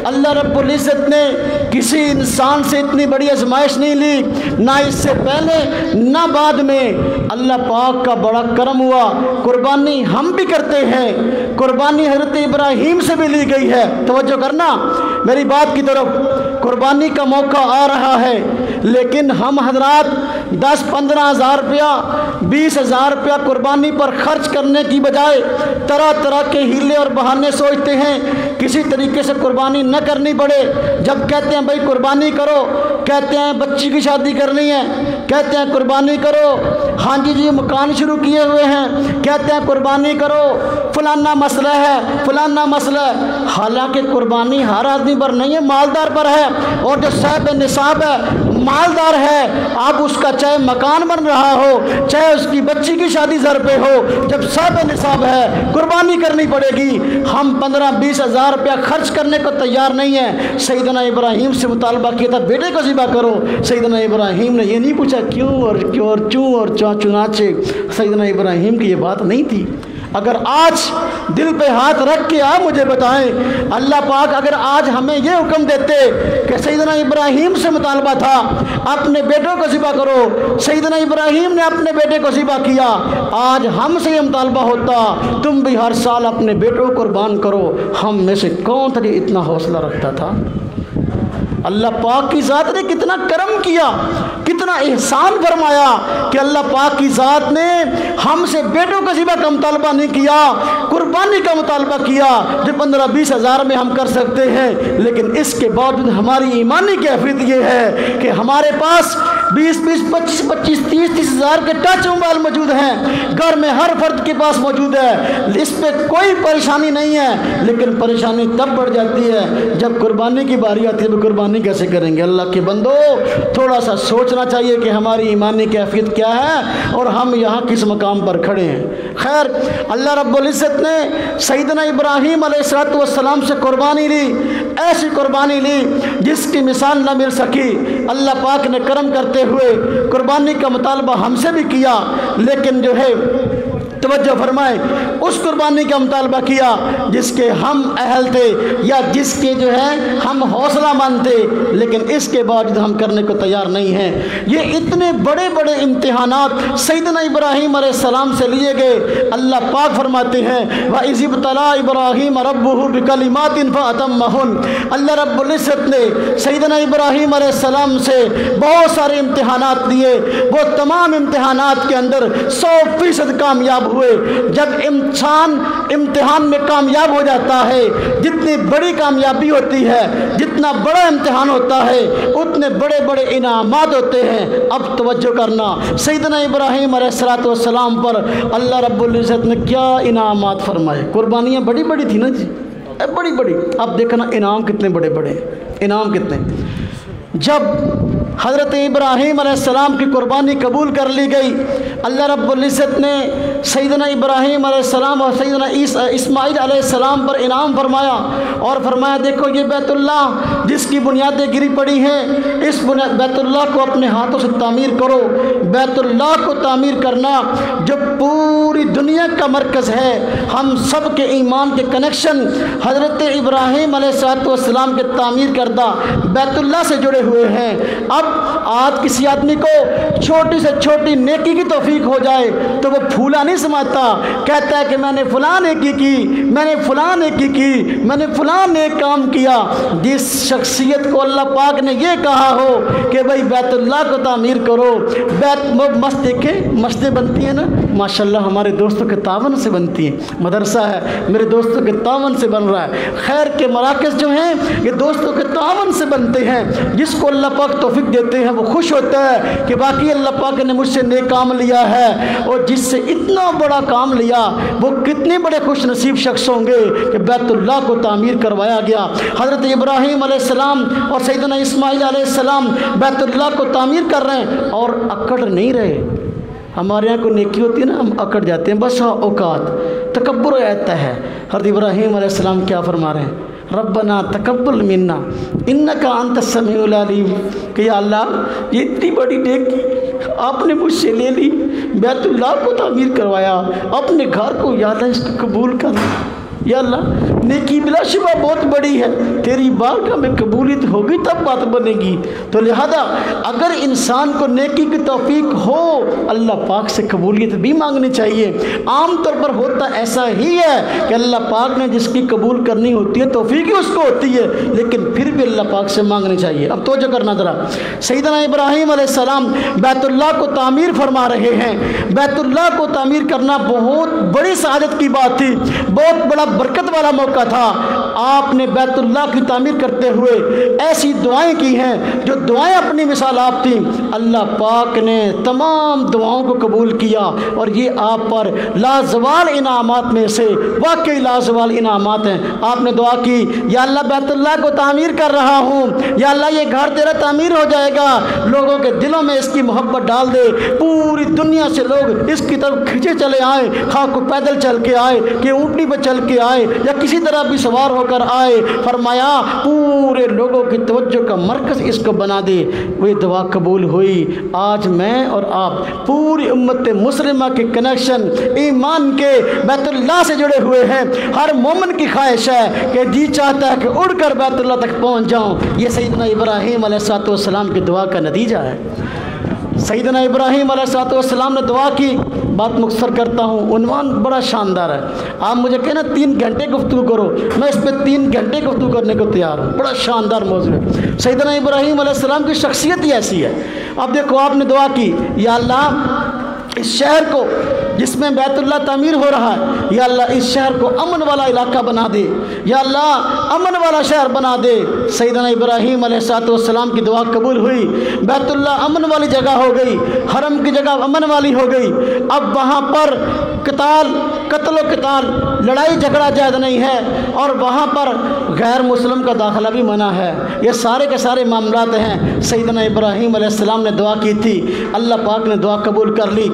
اللہ رب العزت نے کسی انسان سے اتنی بڑی آزمائش نہیں لی، نہ اس سے پہلے نہ بعد میں۔ اللہ پاک کا بڑا کرم ہوا، قربانی ہم بھی کرتے ہیں، قربانی حضرت ابراہیم سے بھی لی گئی ہے۔ توجہ کرنا میری بات کی طرف، قربانی کا موقع آ رہا ہے، لیکن ہم حضرات 10-15 ہزار روپیہ 20 ہزار روپیہ قربانی پر خرچ کرنے کی بجائے طرح طرح کے ہیلے اور بہانے سوچتے ہیں کسی طریقے سے قربانی نہ کرنی پڑے۔ جب کہتے ہیں بھائی قربانی کرو، کہتے ہیں بچی کی شادی کرنی ہے، کہتے ہیں قربانی کرو، ہاں جی مکان شروع کیے ہوئے ہیں، کہتے ہیں قربانی کرو، فلانا مسئلہ ہے فلانا مسئلہ ہے۔ حالانکہ قربانی ہر آدمی پر نہیں ہے، مالدار پر ہے، اور جو صاحب نصاب ہے مالدار ہے، آپ اس کا چاہے مکان بن رہا ہو چاہے اس کی بچی کی شادی زر پہ ہو، جب صاحب نصاب ہے قربانی کرنی پڑے گی۔ ہم 15-20 ہزار روپیہ خرچ کرنے کو تیار نہیں ہیں۔ سیدنا ابراہیم سے مطالبہ کیا تھا بیٹے کو ذبح کرو، سیدنا ابراہیم نے یہ نہیں پوچھا کیوں اور کیوں اور چوں اور چنانچہ سیدنا ابراہیم کی یہ بات نہیں تھی۔ اگر آج دل پہ ہاتھ رکھ کے آپ مجھے بتائیں، اللہ پاک اگر آج ہمیں یہ حکم دیتے کہ سیدنا ابراہیم سے مطالبہ تھا اپنے بیٹوں کو ذبح کرو، سیدنا ابراہیم نے اپنے بیٹے کو ذبح کیا، آج ہم سے یہ مطالبہ ہوتا تم بھی ہر سال اپنے بیٹوں کو قربان کرو، ہم میں سے کون تھا جو اتنا حوصلہ رکھتا تھا؟ اللہ پاک کی ذات نے کتنا کرم کیا، کتنا احسان فرمایا کہ اللہ پاک کی ذات نے ہم سے بیٹوں کا ذبح کا مطالبہ نہیں کیا، قربانی کا مطالبہ کیا جو 15-20 ہزار میں ہم کر سکتے ہیں۔ لیکن اس کے باوجود ہماری ایمانی کیفیت یہ ہے کہ ہمارے پاس 20-20, 25-25, 30-30 ہزار کے ٹچ موبائل موجود ہیں، گھر میں ہر فرد کے پاس موجود ہے، اس پہ کوئی پریشانی نہیں ہے، لیکن پریشانی تب بڑھ جاتی ہے جب قربانی کی باری آتی ہے۔ قربانی کیسے کریں گے؟ اللہ کے بندو تھوڑا سا سوچنا چاہیے کہ ہماری ایمانی کیفیت کیا ہے اور ہم یہاں کس مقام پر کھڑے ہیں۔ خیر، اللہ رب العزت نے سیدنا ابراہیم علیہ السلام سے قربانی لی، ایسی قربانی لی جس کی مثال نہ مل سکی۔ اللہ پاک نے کرم کرتے ہوئے قربانی کا مطالبہ ہم سے بھی کیا، لیکن جو ہے توجہ فرمائے اس قربانی کا مطالبہ کیا جس کے ہم اہل تھے یا جس کے جو ہے ہم حوصلہ مند تھے، لیکن اس کے باوجود ہم کرنے کو تیار نہیں ہیں۔ یہ اتنے بڑے بڑے امتحانات سیدنا ابراہیم علیہ السلام سے لیے گئے۔ اللہ پاک فرماتے ہیں وَإِذِ ابْتَلَىٰ إِبْرَاهِيمَ رَبُّهُ بِكَلِمَاتٍ فَأَتَمَّهُنَّ۔ اللہ رب العزت نے سیدنا ابراہیم علیہ السلام سے بہت سارے امتحانات لیے، وہ تمام امتحانات کے اندر 100% کامیاب ہوئے۔ جب انسان امتحان میں کامیاب ہو جاتا ہے، جتنی بڑی کامیابی ہوتی ہے، جتنا بڑا امتحان ہوتا ہے، اتنے بڑے بڑے انعامات ہوتے ہیں۔ اب توجہ کرنا، سیدنا ابراہیم علیہ السلام پر اللہ رب العزت نے کیا انعامات فرمائے۔ قربانیاں بڑی بڑی تھی نا جی، بڑی بڑی۔ اب دیکھنا انعام کتنے بڑے بڑے، انعام کتنے۔ جب حضرت ابراہیم علیہ السلام کی قربانی قبول کر لی گئی، اللہ رب العزت نے سیدنا ابراہیم علیہ السلام اور سیدنا اسماعیل علیہ السلام پر انعام فرمایا اور فرمایا دیکھو یہ بیت اللہ جس کی بنیادیں گری پڑی ہیں، اس بیت اللہ کو اپنے ہاتھوں سے تعمیر کرو۔ بیت اللہ کو تعمیر کرنا جو پوری دنیا کا مرکز ہے، ہم سب کے ایمان کے کنیکشن حضرت ابراہیم علیہ السلام کے تعمیر کردہ بیت اللہ سے جڑے ہوئے ہیں۔ اب آج کسی آدمی کو چھوٹی سے چھوٹی نیکی کی توفیق ہو جائے تو وہ پھولا نہیں سماتا، کہتا ہے کہ میں نے فلاں نیکی کی، میں نے فلاں نیکی کی، میں نے فلاں نیک کام کیا۔ جس شخصیت کو اللہ پاک نے یہ کہا ہو کہ بھئی بیت اللہ کو تعمیر کرو، مسجد دیکھیں مسجدیں بنتی ہیں نا ماشاءاللہ ہمارے دوستوں کے تعاون سے بنتی ہیں، مدرسہ ہے میرے دوستوں کے تعاون سے بن رہا ہے، خیر کے مراکز جو ہیں یہ دوستوں کے تعاون سے بنتے ہیں۔ جس کو اللہ پاک توفیق دیتے ہیں وہ خوش ہوتا ہے کہ باقی اللہ پاک نے مجھ سے نیک کام لیا ہے، اور جس سے اتنا بڑا کام لیا وہ کتنے بڑے خوش نصیب شخص ہوں گے کہ بیت اللہ کو تعمیر کروایا گیا۔ حضرت ابراہیم علیہ السلام اور سیدنا اسماعیل علیہ السلام بیت اللہ کو تعمیر کر رہے ہیں اور اکڑ نہیں رہے۔ ہمارے یہاں کوئی نیکی ہوتی ہے نا ہم اکڑ جاتے ہیں، بس اوقات تکبر رہتا ہے۔ حضرت ابراہیم علیہ السلام کیا فرما رہے ہیں؟ ربنا تقبل منا انک انت السمیع العلیم، کہ یا اللہ یہ اتنی بڑی نیکی آپ نے مجھ سے لے لی، بیت اللہ کو تعمیر کروایا، اپنے گھر کو یا اللہ اس کو قبول کر، یا اللہ نیکی بلا شبہ بہت بڑی ہے، تیری بارگاہ میں قبولیت ہوگی تب بات بنے گی۔ تو لہذا اگر انسان کو نیکی کی توفیق ہو اللہ پاک سے قبولیت بھی مانگنی چاہیے۔ عام طور پر ہوتا ایسا ہی ہے کہ اللہ پاک نے جس کی قبول کرنی ہوتی ہے توفیق ہی اس کو ہوتی ہے، لیکن پھر بھی اللہ پاک سے مانگنی چاہیے۔ اب توجہ کرنا ذرا، سیدنا ابراہیم علیہ السلام بیت اللہ کو تعمیر فرما رہے ہیں۔ بیت اللہ کو تعمیر کرنا بہت بڑی سعادت کی بات تھی، بہت بڑا برکت والا موقع تھا۔ آپ نے بیت اللہ کی تعمیر کرتے ہوئے ایسی دعائیں کی ہیں جو دعائیں اپنی مثال آپ تھیں، اللہ پاک نے تمام دعاؤں کو قبول کیا، اور یہ آپ پر لازوال انعامات میں سے واقعی لازوال انعامات ہیں۔ آپ نے دعا کی یا اللہ بیت اللہ کو تعمیر کر رہا ہوں، یا اللہ یہ گھر تیرا تعمیر ہو جائے گا، لوگوں کے دلوں میں اس کی محبت ڈال دے، پوری دنیا سے لوگ اس کی طرف کھینچے چلے آئے، خواہ کو پیدل چل کے آئے کہ اونٹنی پہ چل کے آئے یا کسی طرح بھی سوار ہو کر آئے، فرمایا پورے لوگوں کی توجہ کا مرکز اس کو بنا دے۔ وہ دعا قبول ہوئی۔ آج میں اور آپ پوری امت مسلمہ کے کنیکشن ایمان کے بیت اللہ سے جڑے ہوئے ہیں۔ ہر مومن کی خواہش ہے کہ جی چاہتا ہے کہ اڑ کر بیت اللہ تک پہنچ جاؤں۔ یہ سیدنا ابراہیم علیہ السلام کی دعا کا نتیجہ ہے۔ سیدنا ابراہیم علیہ السلام نے دعا کی، بات مختصر کرتا ہوں، عنوان بڑا شاندار ہے۔ آپ مجھے کہنا 3 گھنٹے گفتگو کرو، میں اس پہ 3 گھنٹے گفتگو کرنے کو تیار ہوں، بڑا شاندار موضوع ہے۔ سیدنا ابراہیم علیہ السلام کی شخصیت ہی ایسی ہے۔ اب دیکھو آپ نے دعا کی یا اللہ اس شہر کو جس میں بیت اللہ تعمیر ہو رہا ہے، یا اللہ اس شہر کو امن والا علاقہ بنا دے، یا اللہ امن والا شہر بنا دے۔ سیدنا ابراہیم علیہ السلام کی دعا قبول ہوئی، بیت اللہ امن والی جگہ ہو گئی، حرم کی جگہ امن والی ہو گئی۔ اب وہاں پر قتل و قتال لڑائی جھگڑا جائز نہیں ہے، اور وہاں پر غیر مسلم کا داخلہ بھی منع ہے۔ یہ سارے کے سارے معاملات ہیں۔ سیدنا ابراہیم علیہ السلام نے دعا کی تھی، اللہ پاک نے دعا قبول کر لی۔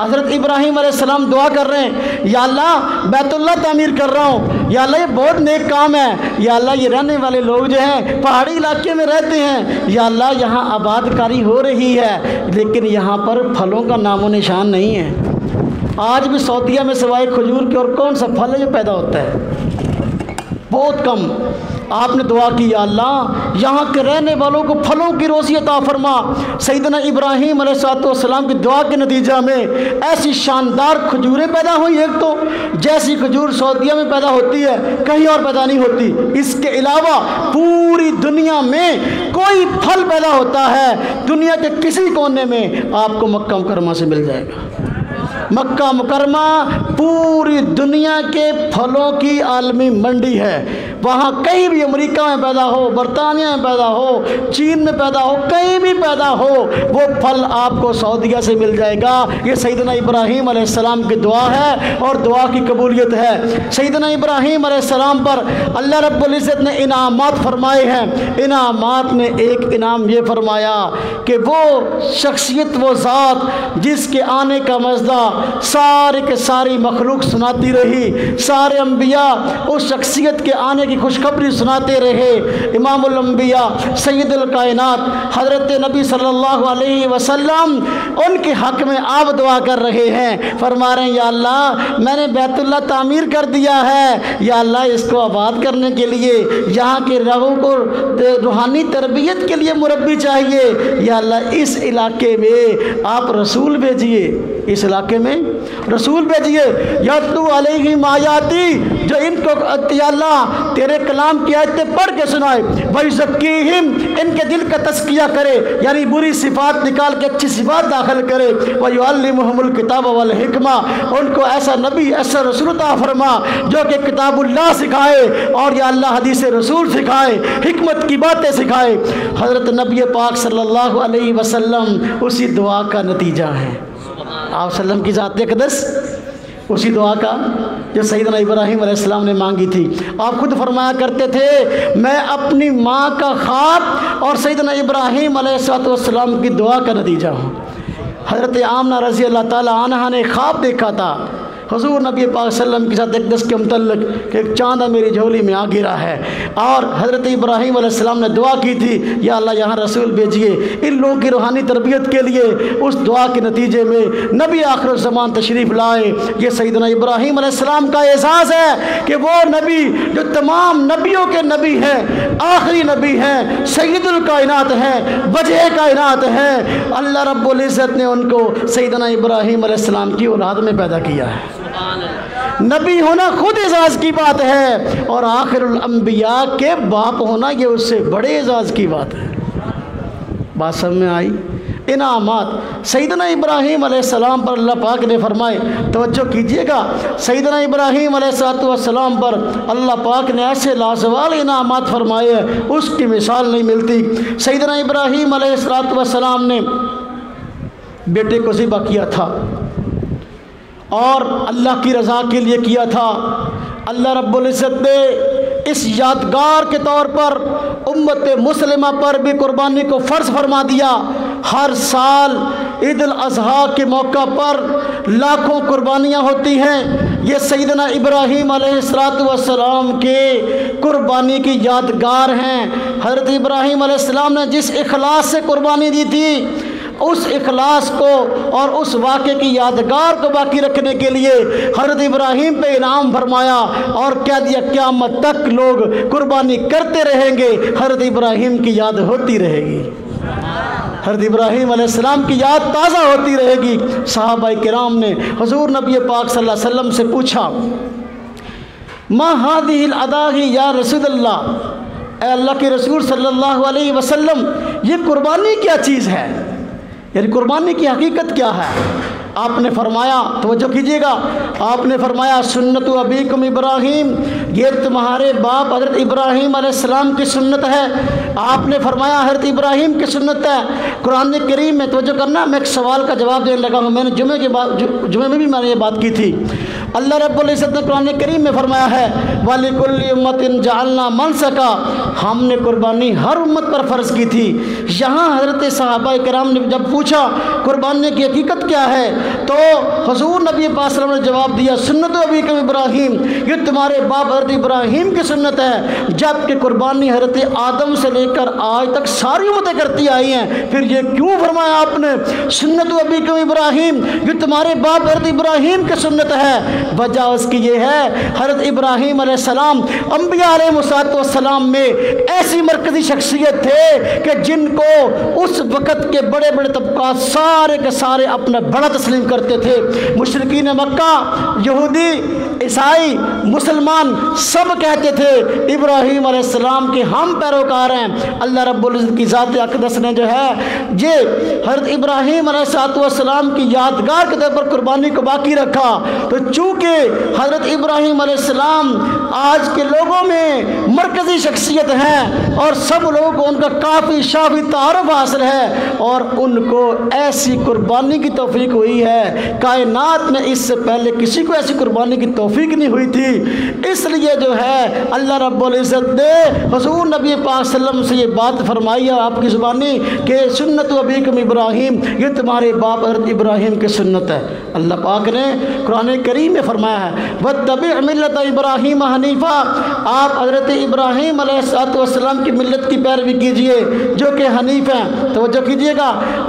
حضرت ابراہیم علیہ السلام دعا کر رہے ہیں یا اللہ بیت اللہ تعمیر کر رہا ہوں، یا اللہ یہ بہت نیک کام ہے، یا اللہ یہ رہنے والے لوگ جو ہیں پہاڑی علاقے میں رہتے ہیں، یا اللہ یہاں آباد کاری ہو رہی ہے لیکن یہاں پر پھلوں کا نام و نشان نہیں ہے۔ آج بھی سعودیہ میں سوائے کھجور کے اور کون سا پھل ہے جو پیدا ہوتا ہے؟ بہت کم۔ آپ نے دعا کی یا اللہ یہاں کے رہنے والوں کو پھلوں کی روزی عطا فرما۔ سیدنا ابراہیم علیہ السلام کی دعا کے نتیجہ میں ایسی شاندار کھجوریں پیدا ہوئی، ایک تو جیسی کھجور سعودیہ میں پیدا ہوتی ہے کہیں اور پیدا نہیں ہوتی، اس کے علاوہ پوری دنیا میں کوئی پھل پیدا ہوتا ہے دنیا کے کسی کونے میں آپ کو مکہ مکرمہ سے مل جائے گا۔ مکہ مکرمہ پوری دنیا کے پھلوں کی عالمی منڈی ہے۔ وہاں کہیں بھی امریکہ میں پیدا ہو، برطانیہ میں پیدا ہو، چین میں پیدا ہو، کہیں بھی پیدا ہو، وہ پھل آپ کو سعودیہ سے مل جائے گا۔ یہ سیدنا ابراہیم علیہ السلام کی دعا ہے اور دعا کی قبولیت ہے۔ سیدنا ابراہیم علیہ السلام پر اللہ رب العزت نے انعامات فرمائے ہیں۔ انعامات میں ایک انعام یہ فرمایا کہ وہ شخصیت، وہ ذات جس کے آنے کا مژدہ سارے کے ساری مخلوق سناتی رہی، سارے انبیاء اس شخصیت کے آنے کی خوشخبری سناتے رہے۔ امام الانبیاء سید الکائنات حضرت نبی صلی اللہ علیہ وسلم ان کے حق میں آپ دعا کر رہے ہیں، فرما رہے ہیں یا اللہ میں نے بیت اللہ تعمیر کر دیا ہے، یا اللہ اس کو آباد کرنے کے لیے یہاں کے لوگوں کو روحانی تربیت کے لیے مربی چاہیے، یا اللہ اس علاقے میں آپ رسول بھیجیے، اس علاقے میں رسول بھیجیے، یتلو علیہم آیاتی، جو ان کو یا اللہ تیرے کلام کی آیتیں پڑھ کے سنائے، وَيُزَكِّيهِمْ ان کے دل کا تزکیہ کرے، یعنی بری صفات نکال کے اچھی صفات داخل کرے، وَيُعَلِّمُهُمُ الْكِتَابَ وَالْحِكْمَةَ ان کو ایسا نبی ایسا رسول عطا فرما جو کہ کتاب اللہ سکھائے اور یا اللہ حدیث رسول سکھائے، حکمت کی باتیں سکھائے۔ حضرت نبی پاک صلی اللہ علیہ وسلم اسی دعا کا نتیجہ ہے۔ آپ صلی اللہ علیہ وسلم کی ذات اقدس اسی دعا کا جو سیدنا ابراہیم علیہ السلام نے مانگی تھی۔ آپ خود فرمایا کرتے تھے میں اپنی ماں کا خواب اور سیدنا ابراہیم علیہ السلام کی دعا کا نتیجہ ہوں۔ حضرت آمنہ رضی اللہ تعالی عنہا نے خواب دیکھا تھا حضور نبی پاک صلی اللہ علیہ وسلم کے ساتھ اقدس کے متعلق کہ ایک چاند میری جھولی میں آ گرا ہے، اور حضرت ابراہیم علیہ السلام نے دعا کی تھی یا اللہ یہاں رسول بھیجیے ان لوگوں کی روحانی تربیت کے لیے۔ اس دعا کے نتیجے میں نبی آخر الزمان تشریف لائے۔ یہ سیدنا ابراہیم علیہ السلام کا اعزاز ہے کہ وہ نبی جو تمام نبیوں کے نبی ہیں، آخری نبی ہیں، سید الکائنات ہیں، وجہ کائنات ہیں، اللہ رب العزت نے ان کو سیدنا ابراہیم علیہ السلام کی اولاد میں پیدا کیا ہے۔ نبی ہونا خود اعزاز کی بات ہے، اور آخر الانبیاء کے باپ ہونا یہ اس سے بڑے اعزاز کی بات ہے۔ بات سمجھ میں آئی؟ انعامات سیدنا ابراہیم علیہ السلام پر اللہ پاک نے فرمائے، توجہ کیجئے گا، سیدنا ابراہیم علیہ السلام پر اللہ پاک نے ایسے لازوال انعامات فرمائے اس کی مثال نہیں ملتی۔ سیدنا ابراہیم علیہ السلام نے بیٹے کو ذبح کیا تھا اور اللہ کی رضا کے لیے کیا تھا۔ اللہ رب العزت نے اس یادگار کے طور پر امت مسلمہ پر بھی قربانی کو فرض فرما دیا۔ ہر سال عید الاضحیٰ کے موقع پر لاکھوں قربانیاں ہوتی ہیں۔ یہ سیدنا ابراہیم علیہ السلام کے قربانی کی یادگار ہیں۔ حضرت ابراہیم علیہ السلام نے جس اخلاص سے قربانی دی تھی، اس اخلاص کو اور اس واقعے کی یادگار کو باقی رکھنے کے لیے حضرت ابراہیم پہ انعام فرمایا اور کہہ دیا قیامت تک لوگ قربانی کرتے رہیں گے، حضرت ابراہیم کی یاد ہوتی رہے گی، حضرت ابراہیم علیہ السلام کی یاد تازہ ہوتی رہے گی۔ صحابہ کرام نے حضور نبی پاک صلی اللہ علیہ وسلم سے پوچھا ما هذه الاضاحی یا رسول اللہ، اے اللہ کے رسول صلی اللہ علیہ وسلم یہ قربانی کیا چیز ہے، یعنی قربانی کی حقیقت کیا ہے؟ آپ نے فرمایا، توجہ کیجئے گا، آپ نے فرمایا سنت ابیکم ابراہیم، یہ تمہارے باپ حضرت ابراہیم علیہ السلام کی سنت ہے۔ آپ نے فرمایا حضرت ابراہیم کی سنت ہے۔ قرآن کریم میں توجہ کرنا، میں ایک سوال کا جواب دینے لگا ہوں، میں نے جمعے میں بھی میں نے یہ بات کی تھی۔ اللہ رب العزت نے قرآن کریم میں فرمایا ہے وَلِكُلِّ أُمَّةٍ جَعَلْنَا مَنْسَكًا، ہم نے قربانی ہر امت پر فرض کی تھی۔ یہاں حضرت صحابہ کرام نے جب پوچھا قربانی کی حقیقت کیا ہے تو حضور نبی پاک صلی اللہ علیہ وسلم نے جواب دیا سنت ابیکم ابراہیم، یہ تمہارے باپ حضرت ابراہیم کی سنت ہے، جب کہ قربانی حضرت آدم سے لے کر آج تک ساری امتیں کرتی آئی ہیں۔ پھر یہ کیوں فرمایا آپ نے سنت ابیکم ابراہیم، یہ تمہارے باپ حضرت ابراہیم کی سنت ہے؟ وجہ اس کی یہ ہے حضرت ابراہیم علیہ السلام انبیاء علیہ السلام میں ایسی مرکزی شخصیت تھے کہ جن کو اس وقت کے بڑے بڑے طبقات سارے کے سارے اپنا بڑا تسلیم کرتے تھے۔ مشرکین مکہ، یہودی، عیسائی، مسلمان سب کہتے تھے ابراہیم علیہ السلام کے ہم پیروکار ہیں۔ اللہ رب العزت کی ذات اقدس نے جو ہے یہ حضرت ابراہیم علیہ السلام کی یادگار کے طور پر قربانی کو باقی رکھا، تو چونکہ چونکہ حضرت ابراہیم علیہ السلام آج کے لوگوں میں مرکزی شخصیت ہیں اور سب لوگوں کو ان کا کافی شافی تعارف حاصل ہے، اور ان کو ایسی قربانی کی توفیق ہوئی ہے کائنات میں اس سے پہلے کسی کو ایسی قربانی کی توفیق نہیں ہوئی تھی۔ اس لیے جو ہے اللہ رب العزت نے حضور نبی پاک صلی اللہ علیہ وسلم سے یہ بات فرمائی ہے آپ کی زبانی کہ سنت ابیکم ابراہیم، یہ تمہارے باپ حضرت ابراہیم کی سنت ہے۔ اللہ پاک نے قرآن کریم میں فرمایا ہے وَاتَّبِعْ مِلَّةَ ابراہیم حنیفا، آپ حضرت ابراہیم علیہ السلام کی ملت کی پیروی کیجئے جو کہ حنیف ہیں۔ توجہ کیجئے گا،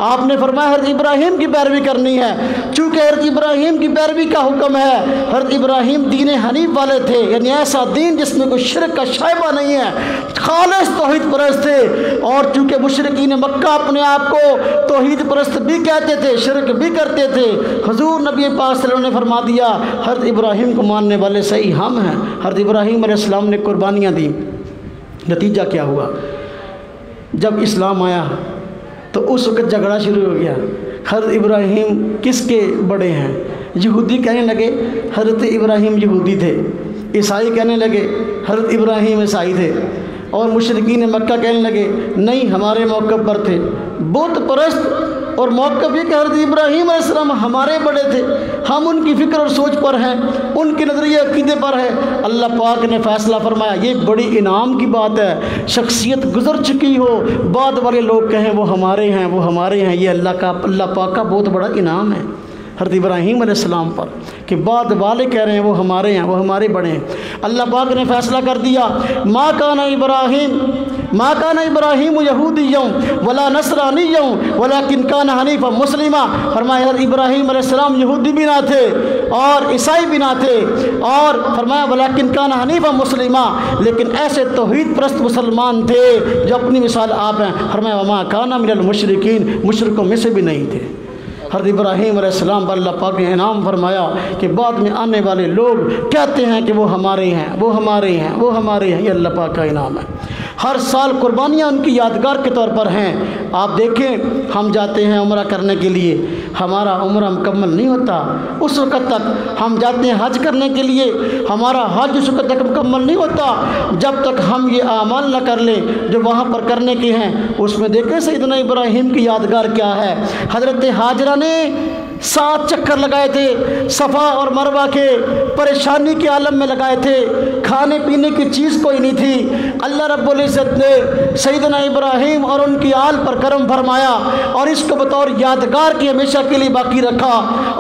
آپ نے فرمایا حضرت ابراہیم کی پیروی کرنی ہے، چونکہ حضرت ابراہیم کی پیروی کا حکم ہے۔ حضرت ابراہیم دین حنیف والے تھے، یعنی ایسا دین جس میں کوئی شرک کا شائبہ نہیں ہے، خالص توحید پرست تھے، اور چونکہ مشرکین مکہ اپنے آپ کو توحید پرست بھی کہتے تھے، شرک بھی کرتے تھے، حضور نبی پاک صلی اللہ علیہ وسلم نے فرما دیا حضرت ابراہیم کو ماننے والے صحیح ہم ہیں۔ حضرت ابراہیم علیہ السلام نے قربانیاں دیں، نتیجہ کیا ہوا؟ جب اسلام آیا تو اس وقت جھگڑا شروع ہو گیا، حضرت ابراہیم کس کے بڑے ہیں؟ یہودی کہنے لگے حضرت ابراہیم یہودی تھے، عیسائی کہنے لگے حضرت ابراہیم عیسائی تھے، اور مشرکین مکہ کہنے لگے نہیں ہمارے موقف پر تھے۔ بت پرست اور موقف یہ کہ حضرت ابراہیم علیہ السلام ہمارے بڑے تھے، ہم ان کی فکر اور سوچ پر ہیں، ان کے نظریے عقیدے پر ہے۔ اللہ پاک نے فیصلہ فرمایا یہ بڑی انعام کی بات ہے، شخصیت گزر چکی ہو بعد والے لوگ کہیں وہ ہمارے ہیں وہ ہمارے ہیں، یہ اللہ پاک کا بہت بڑا انعام ہے حضرت ابراہیم علیہ السلام پر کہ بعد والے کہہ رہے ہیں وہ ہمارے ہیں وہ ہمارے بڑے ہیں۔ اللہ پاک نے فیصلہ کر دیا ما کان ابراہیم یہودیا ولا نصرانیا ولکن کان حنیفا مسلما، فرمایا حضرت ابراہیم علیہ السلام یہودی بھی نہ تھے اور عیسائی بھی نہ تھے، اور فرمایا ولکن کان حنیفا مسلما، لیکن ایسے توحید پرست مسلمان تھے جو اپنی مثال آپ ہیں۔ فرمایا وما کان من المشرکین، مشرکوں میں سے بھی نہیں تھے۔ حضرت ابراہیم علیہ السلام پر اللہ پاک نے انعام فرمایا کہ بعد میں آنے والے لوگ کہتے ہیں کہ وہ ہمارے ہیں وہ ہمارے ہیں وہ ہمارے ہیں، یہ اللہ پاک کا انعام ہے۔ ہر سال قربانیاں ان کی یادگار کے طور پر ہیں۔ آپ دیکھیں ہم جاتے ہیں عمرہ کرنے کے لیے، ہمارا عمرہ مکمل نہیں ہوتا اس وقت تک، ہم جاتے ہیں حج کرنے کے لیے، ہمارا حج اس وقت تک مکمل نہیں ہوتا جب تک ہم یہ اعمال نہ کر لیں جو وہاں پر کرنے کے ہیں۔ اس میں دیکھیں سیدنا ابراہیم کی یادگار کیا ہے، حضرت ہاجرہ نے 7 چکر لگائے تھے صفا اور مروہ کے، پریشانی کے عالم میں لگائے تھے، کھانے پینے کی چیز کوئی نہیں تھی۔ اللہ رب العزت نے سیدنا ابراہیم اور ان کی آل پر کرم فرمایا اور اس کو بطور یادگار کی ہمیشہ کے لیے باقی رکھا،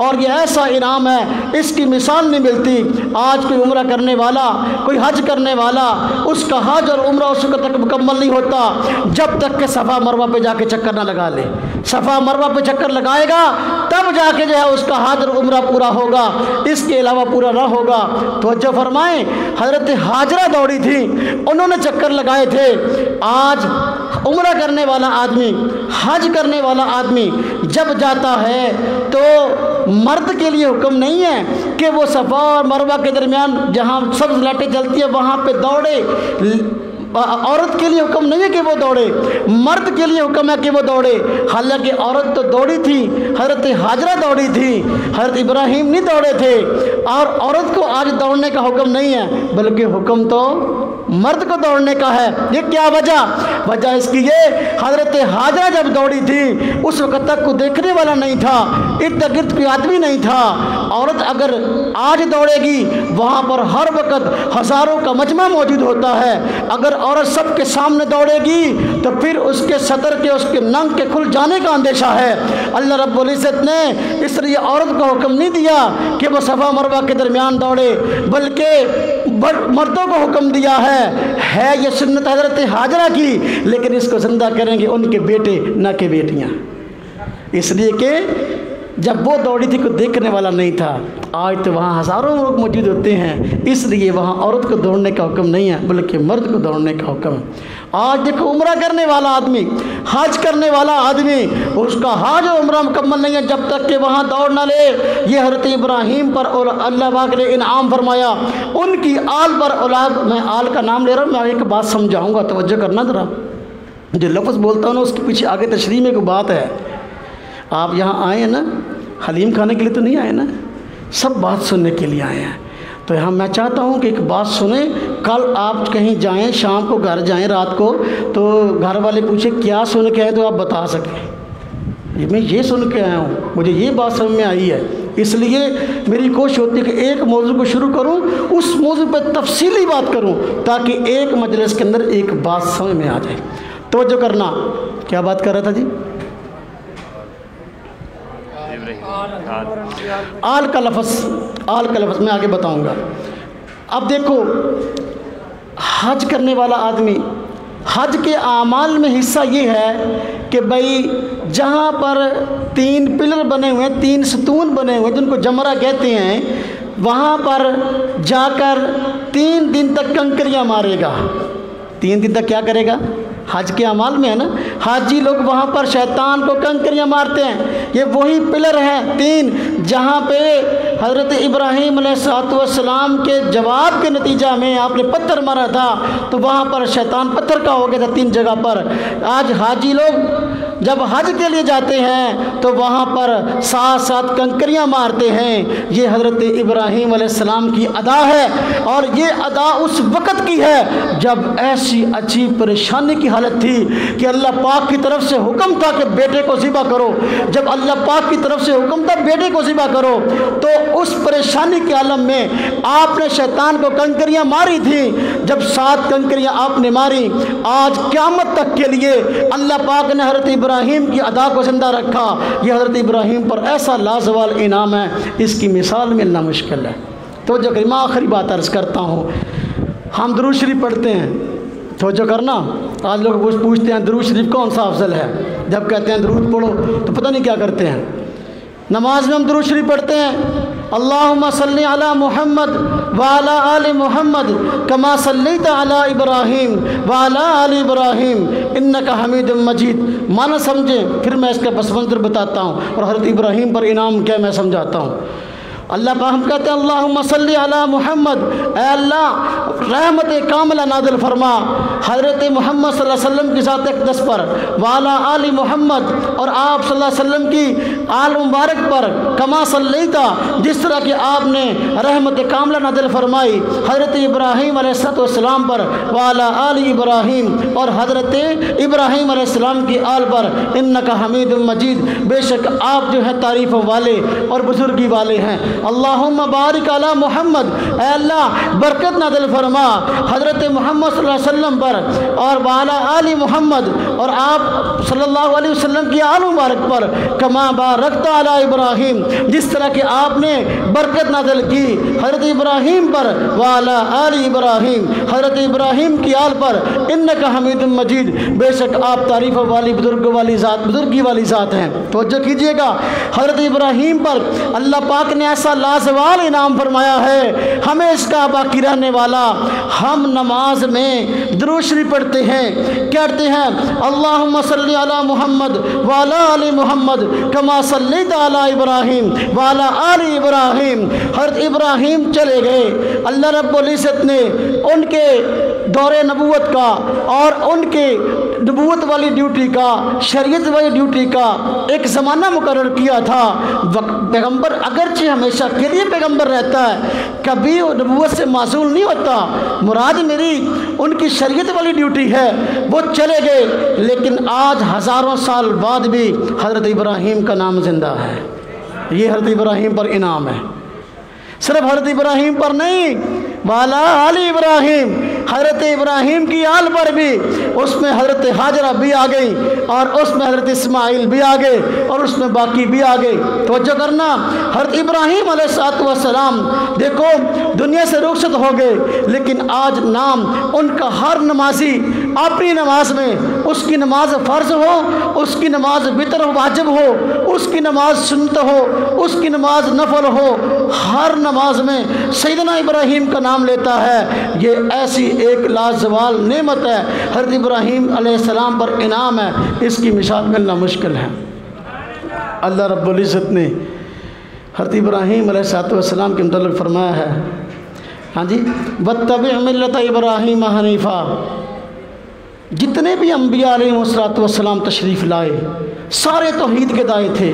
اور یہ ایسا انعام ہے اس کی مثال نہیں ملتی۔ آج کوئی عمرہ کرنے والا، کوئی حج کرنے والا، اس کا حج اور عمرہ اس وقت تک مکمل نہیں ہوتا جب تک کہ صفا مروہ پہ جا کے چکر نہ لگا لے۔ صفا مروہ پہ چکر لگائے گا تب جا کے جو ہے اس کا حج اور عمرہ پورا ہوگا، اس کے علاوہ پورا نہ ہوگا۔ توجہ فرمائیں، حضرت ہاجرہ دوڑی تھی، انہوں نے چکر لگائے تھے۔ آج عمرہ کرنے والا آدمی، حج کرنے والا آدمی جب جاتا ہے تو مرد کے لیے حکم نہیں ہے کہ وہ صفا اور مروہ کے درمیان جہاں سبز لائٹیں جلتی ہیں وہاں پہ دوڑے، عورت کے لیے حکم نہیں ہے کہ وہ دوڑے، مرد کے لیے حکم ہے کہ وہ دوڑے۔ حالانکہ عورت تو دوڑی تھی، حضرت ہاجرہ دوڑی تھی، حضرت ابراہیم نہیں دوڑے تھے، اور عورت کو آج دوڑنے کا حکم نہیں ہے بلکہ حکم تو مرد کو دوڑنے کا ہے۔ یہ کیا وجہ اس کی یہ، حضرت ہاجرہ جب دوڑی تھی اس وقت تک کوئی دیکھنے والا نہیں تھا، ارد گرد کوئی آدمی نہیں تھا۔ عورت اگر آج دوڑے گی وہاں پر ہر وقت ہزاروں کا مجمع موجود ہوتا ہے، اگر عورت سب کے سامنے دوڑے گی تو پھر اس کے صدر کے، اس کے ننگ کے کھل جانے کا اندیشہ ہے۔ اللہ رب العزت نے اس لیے عورت کو حکم نہیں دیا کہ وہ صفا مروہ کے درمیان دوڑے، بلکہ مردوں کو حکم دیا ہے یہ سنت حضرت ہاجرہ کی، لیکن اس کو زندہ کریں گے ان کے بیٹے نہ کہ بیٹیاں، اس لیے کہ جب وہ دوڑی تھی کوئی دیکھنے والا نہیں تھا۔ آج تو وہاں ہزاروں لوگ موجود ہوتے ہیں، اس لیے وہاں عورت کو دوڑنے کا حکم نہیں ہے بلکہ مرد کو دوڑنے کا حکم ہے۔ آج دیکھو عمرہ کرنے والا آدمی، حج کرنے والا آدمی، اس کا حج اور عمرہ مکمل نہیں ہے جب تک کہ وہاں دوڑ نہ لے۔ یہ حضرت ابراہیم پر اور اللہ پاک نے انعام فرمایا، ان کی آل پر اولاد، میں آل کا نام لے رہا ہوں، میں ایک بات سمجھاؤں گا، توجہ کرنا ذرا، جو لفظ بولتا ہوں نا اس کے پیچھے آگے تشریح میں کوئی بات ہے۔ آپ یہاں آئے ہیں نا حلیم کھانے کے لیے تو نہیں آئے نا، سب بات سننے کے لیے آئے ہیں۔ تو یہاں میں چاہتا ہوں کہ ایک بات سنیں، کل آپ کہیں جائیں، شام کو گھر جائیں رات کو، تو گھر والے پوچھیں کیا سن کے آئے تو آپ بتا سکیں میں یہ سن کے آیا ہوں، مجھے یہ بات سمجھ میں آئی ہے۔ اس لیے میری کوشش ہوتی ہے کہ ایک موضوع کو شروع کروں، اس موضوع پہ تفصیلی بات کروں، تاکہ ایک مجلس کے اندر ایک بات سمجھ میں آ جائے۔ توجہ کرنا، کیا بات کر رہا تھا جی؟ آل کا لفظ میں آگے بتاؤں گا۔ اب دیکھو، حج کرنے والا آدمی، حج کے اعمال میں حصہ یہ ہے کہ بھائی جہاں پر 3 پلر بنے ہوئے ہیں، 3 ستون بنے ہوئے ہیں جن کو جمرہ کہتے ہیں، وہاں پر جا کر 3 دن تک کنکریاں مارے گا۔ 3 دن تک کیا کرے گا؟ حج کے اعمال میں ہے نا، حاجی لوگ وہاں پر شیطان کو کنکریاں مارتے ہیں۔ یہ وہی پلر ہیں 3 جہاں پہ حضرت ابراہیم علیہ السلام کے جواب کے نتیجہ میں آپ نے پتھر مارا تھا، تو وہاں پر شیطان پتھر کا ہو گیا تھا 3 جگہ پر۔ آج حاجی لوگ جب حج کے لیے جاتے ہیں تو وہاں پر 7 کنکریاں مارتے ہیں۔ یہ حضرت ابراہیم علیہ السلام کی ادا ہے، اور یہ ادا اس وقت کی ہے جب ایسی عجیب پریشانی کی حالت تھی کہ اللہ پاک کی طرف سے حکم تھا کہ بیٹے کو ذبح کرو۔ جب اللہ پاک کی طرف سے حکم تھا بیٹے کو ذبح کرو، تو اس پریشانی کے عالم میں آپ نے شیطان کو کنکریاں ماری تھی۔ جب 7 کنکریاں آپ نے ماری، آج قیامت تک کے لیے اللہ پاک نے حضرت ابراہیم کی ادا کو زندہ رکھا۔ یہ حضرت ابراہیم پر ایسا لازوال انعام ہے، اس کی مثال ملنا مشکل ہے۔ تو جو میں آخری بات عرض کرتا ہوں، ہم درود شریف پڑھتے ہیں، توجہ کرنا۔ آج لوگ پوچھتے ہیں درود شریف کون سا افضل ہے، جب کہتے ہیں درود پڑھو تو پتہ نہیں کیا کرتے ہیں۔ نماز میں ہم درود شریف پڑھتے ہیں، اللہم صلی علی محمد وعلی آل محمد کما صلیت علی ابراہیم وعلی آل ابراہیم انک حمید مجید۔ معنی سمجھیں، پھر میں اس کا پس منظر بتاتا ہوں، اور حضرت ابراہیم پر انعام کیا میں سمجھاتا ہوں۔ اللہ پاک ہم کہتے ہیں اللہم صلی علی محمد، اے اللہ رحمت کاملہ نازل فرما حضرت محمد صلی اللہ علیہ وسلم کی ذات اقدس پر، وعلی آل محمد، اور آپ صلی اللہ علیہ وسلم کی آل مبارک پر، کما صلیتا جس طرح کہ آپ نے رحمت کاملہ نازل فرمائی حضرت ابراہیم علیہ السلام پر، وعلی آل ابراہیم، اور حضرت ابراہیم علیہ السلام کی آل پر، انک حمید مجید، بے شک آپ جو ہے تعریف والے اور بزرگی والے ہیں۔ اللہم بارک علی محمد، اے اللہ برکت نازل فرما حضرت محمد صلی اللہ علیہ وسلم پر، اور وعلی آل محمد، اور آپ صلی اللہ علیہ وسلم کی آل مبارک پر، کما بارکت علی ابراہیم جس طرح کہ آپ نے برکت نازل کی حضرت ابراہیم پر، وعلی آل ابراہیم حضرت ابراہیم کی آل پر، انک حمید مجید، بے شک آپ تعریف والی بزرگی والی ذات ہیں۔ توجہ کیجئے گا، حضرت ابراہیم پر اللہ پاک نے ایسا لازوال انعام فرمایا ہے، ہمیں اس کا باقی رہنے والا۔ ہم نماز میں درود شریف پڑھتے ہیں، کہتے ہیں اللہم صلی علی محمد وعلی آل محمد کما صلیت علی ابراہیم وعلی آل ابراہیم۔ حضرت ابراہیم چلے گئے، اللہ رب العزت نے ان کے دور نبوت کا اور ان کے نبوت والی ڈیوٹی کا، شریعت والی ڈیوٹی کا ایک زمانہ مقرر کیا تھا۔ پیغمبر اگرچہ ہمیشہ کے لیے پیغمبر رہتا ہے، کبھی وہ نبوت سے معزول نہیں ہوتا، مراد میری ان کی شریعت والی ڈیوٹی ہے۔ وہ چلے گئے، لیکن آج ہزاروں سال بعد بھی حضرت ابراہیم کا نام زندہ ہے۔ یہ حضرت ابراہیم پر انعام ہے، صرف حضرت ابراہیم پر نہیں، وعلی آل ابراہیم حضرت ابراہیم کی آل پر بھی، اس میں حضرت ہاجرہ بھی آ گئی، اور اس میں حضرت اسماعیل بھی آ گئے، اور اس میں باقی بھی آ گئے۔ توجہ کرنا، حضرت ابراہیم علیہ السلام دیکھو دنیا سے رخصت ہو گئے، لیکن آج نام ان کا ہر نمازی اپنی نماز میں، اس کی نماز فرض ہو، اس کی نماز وتر واجب ہو، اس کی نماز سنت ہو، اس کی نماز نفل ہو، ہر نماز میں سیدنا ابراہیم کا نام لیتا ہے۔ یہ ایسی ایک لازوال نعمت ہے، حضرت ابراہیم علیہ السلام پر انعام ہے، اس کی مثال ملنا مشکل ہے۔ اللہ رب العزت نے حضرت ابراہیم علیہ السلام کے متعلق فرمایا ہے، ہاں جی، وَاتَّبِعْ مِلَّةَ إِبْرَاهِيمَ حَنِيفًا۔ جتنے بھی انبیاء علیہ السلام تشریف لائے، سارے توحید کے دائے تھے،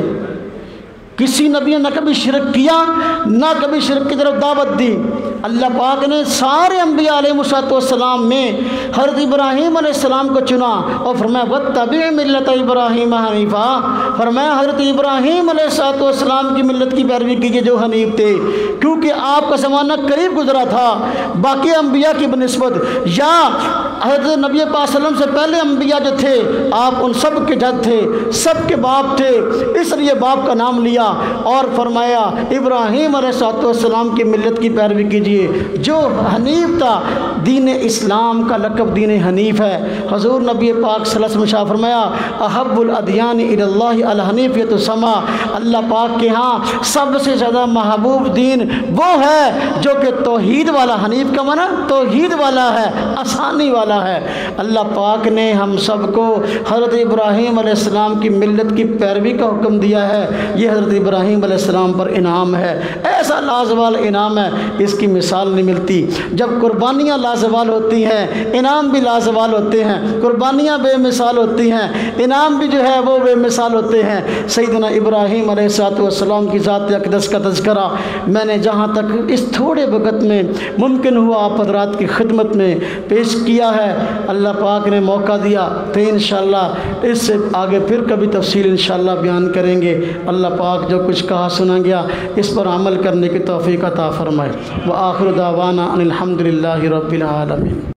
کسی نبی نے نہ کبھی شرک کیا نہ کبھی شرک کی طرف دعوت دی۔ اللہ پاک نے سارے انبیاء علیہ السلام میں حضرت ابراہیم علیہ السلام کو چنا اور فرمایا واتبع ملت ابراہیم حنیفا، فرمایا حضرت ابراہیم علیہ السلام کی ملت کی پیروی کیجیے جو حنیف تھے، کیونکہ آپ کا زمانہ قریب گزرا تھا باقی انبیاء کی بنسبت، یا حضرت نبی پاک صلی اللہ علیہ وسلم سے پہلے انبیاء جو تھے آپ ان سب کے جد تھے، سب کے باپ تھے، اس لیے باپ کا نام لیا اور فرمایا ابراہیم علیہ السلام کی ملت کی پیروی کیجیے جو حنیف تھا۔ دین اسلام کا لقب دین حنیف ہے۔ حضور نبی پاک صلی اللہ علیہ وسلم شاہ فرمایا احب الادیان الی اللہ الحنیفیۃ السما، اللہ پاک کے ہاں سب سے زیادہ محبوب دین وہ ہے جو کہ توحید والا، حنیف کا معنی توحید والا ہے، آسانی والا ہے۔ اللہ پاک نے ہم سب کو حضرت ابراہیم علیہ السلام کی ملت کی پیروی کا حکم دیا ہے، یہ حضرت ابراہیم علیہ السلام پر انعام ہے، ایسا لازوال انعام ہے اس کی مثال نہیں ملتی۔ جب قربانیاں لازوال ہوتی ہیں انعام بھی لازوال ہوتے ہیں، قربانیاں بے مثال ہوتی ہیں انعام بھی جو ہے وہ بے مثال ہوتے ہیں۔ سیدنا ابراہیم علیہ السلام کی ذات اقدس کا تذکرہ میں نے جہاں تک اس تھوڑے وقت میں ممکن ہوا آپ حضرات کی خدمت میں پیش کیا ہے، اللہ پاک نے موقع دیا تو انشاءاللہ اس سے آگے پھر کبھی تفصیل انشاءاللہ بیان کریں گے۔ اللہ پاک جو کچھ کہا سنا گیا اس پر عمل کرنے کی توفیق عطا فرمائے۔ وآخر دعوانا ان الحمد للہ رب العالمین۔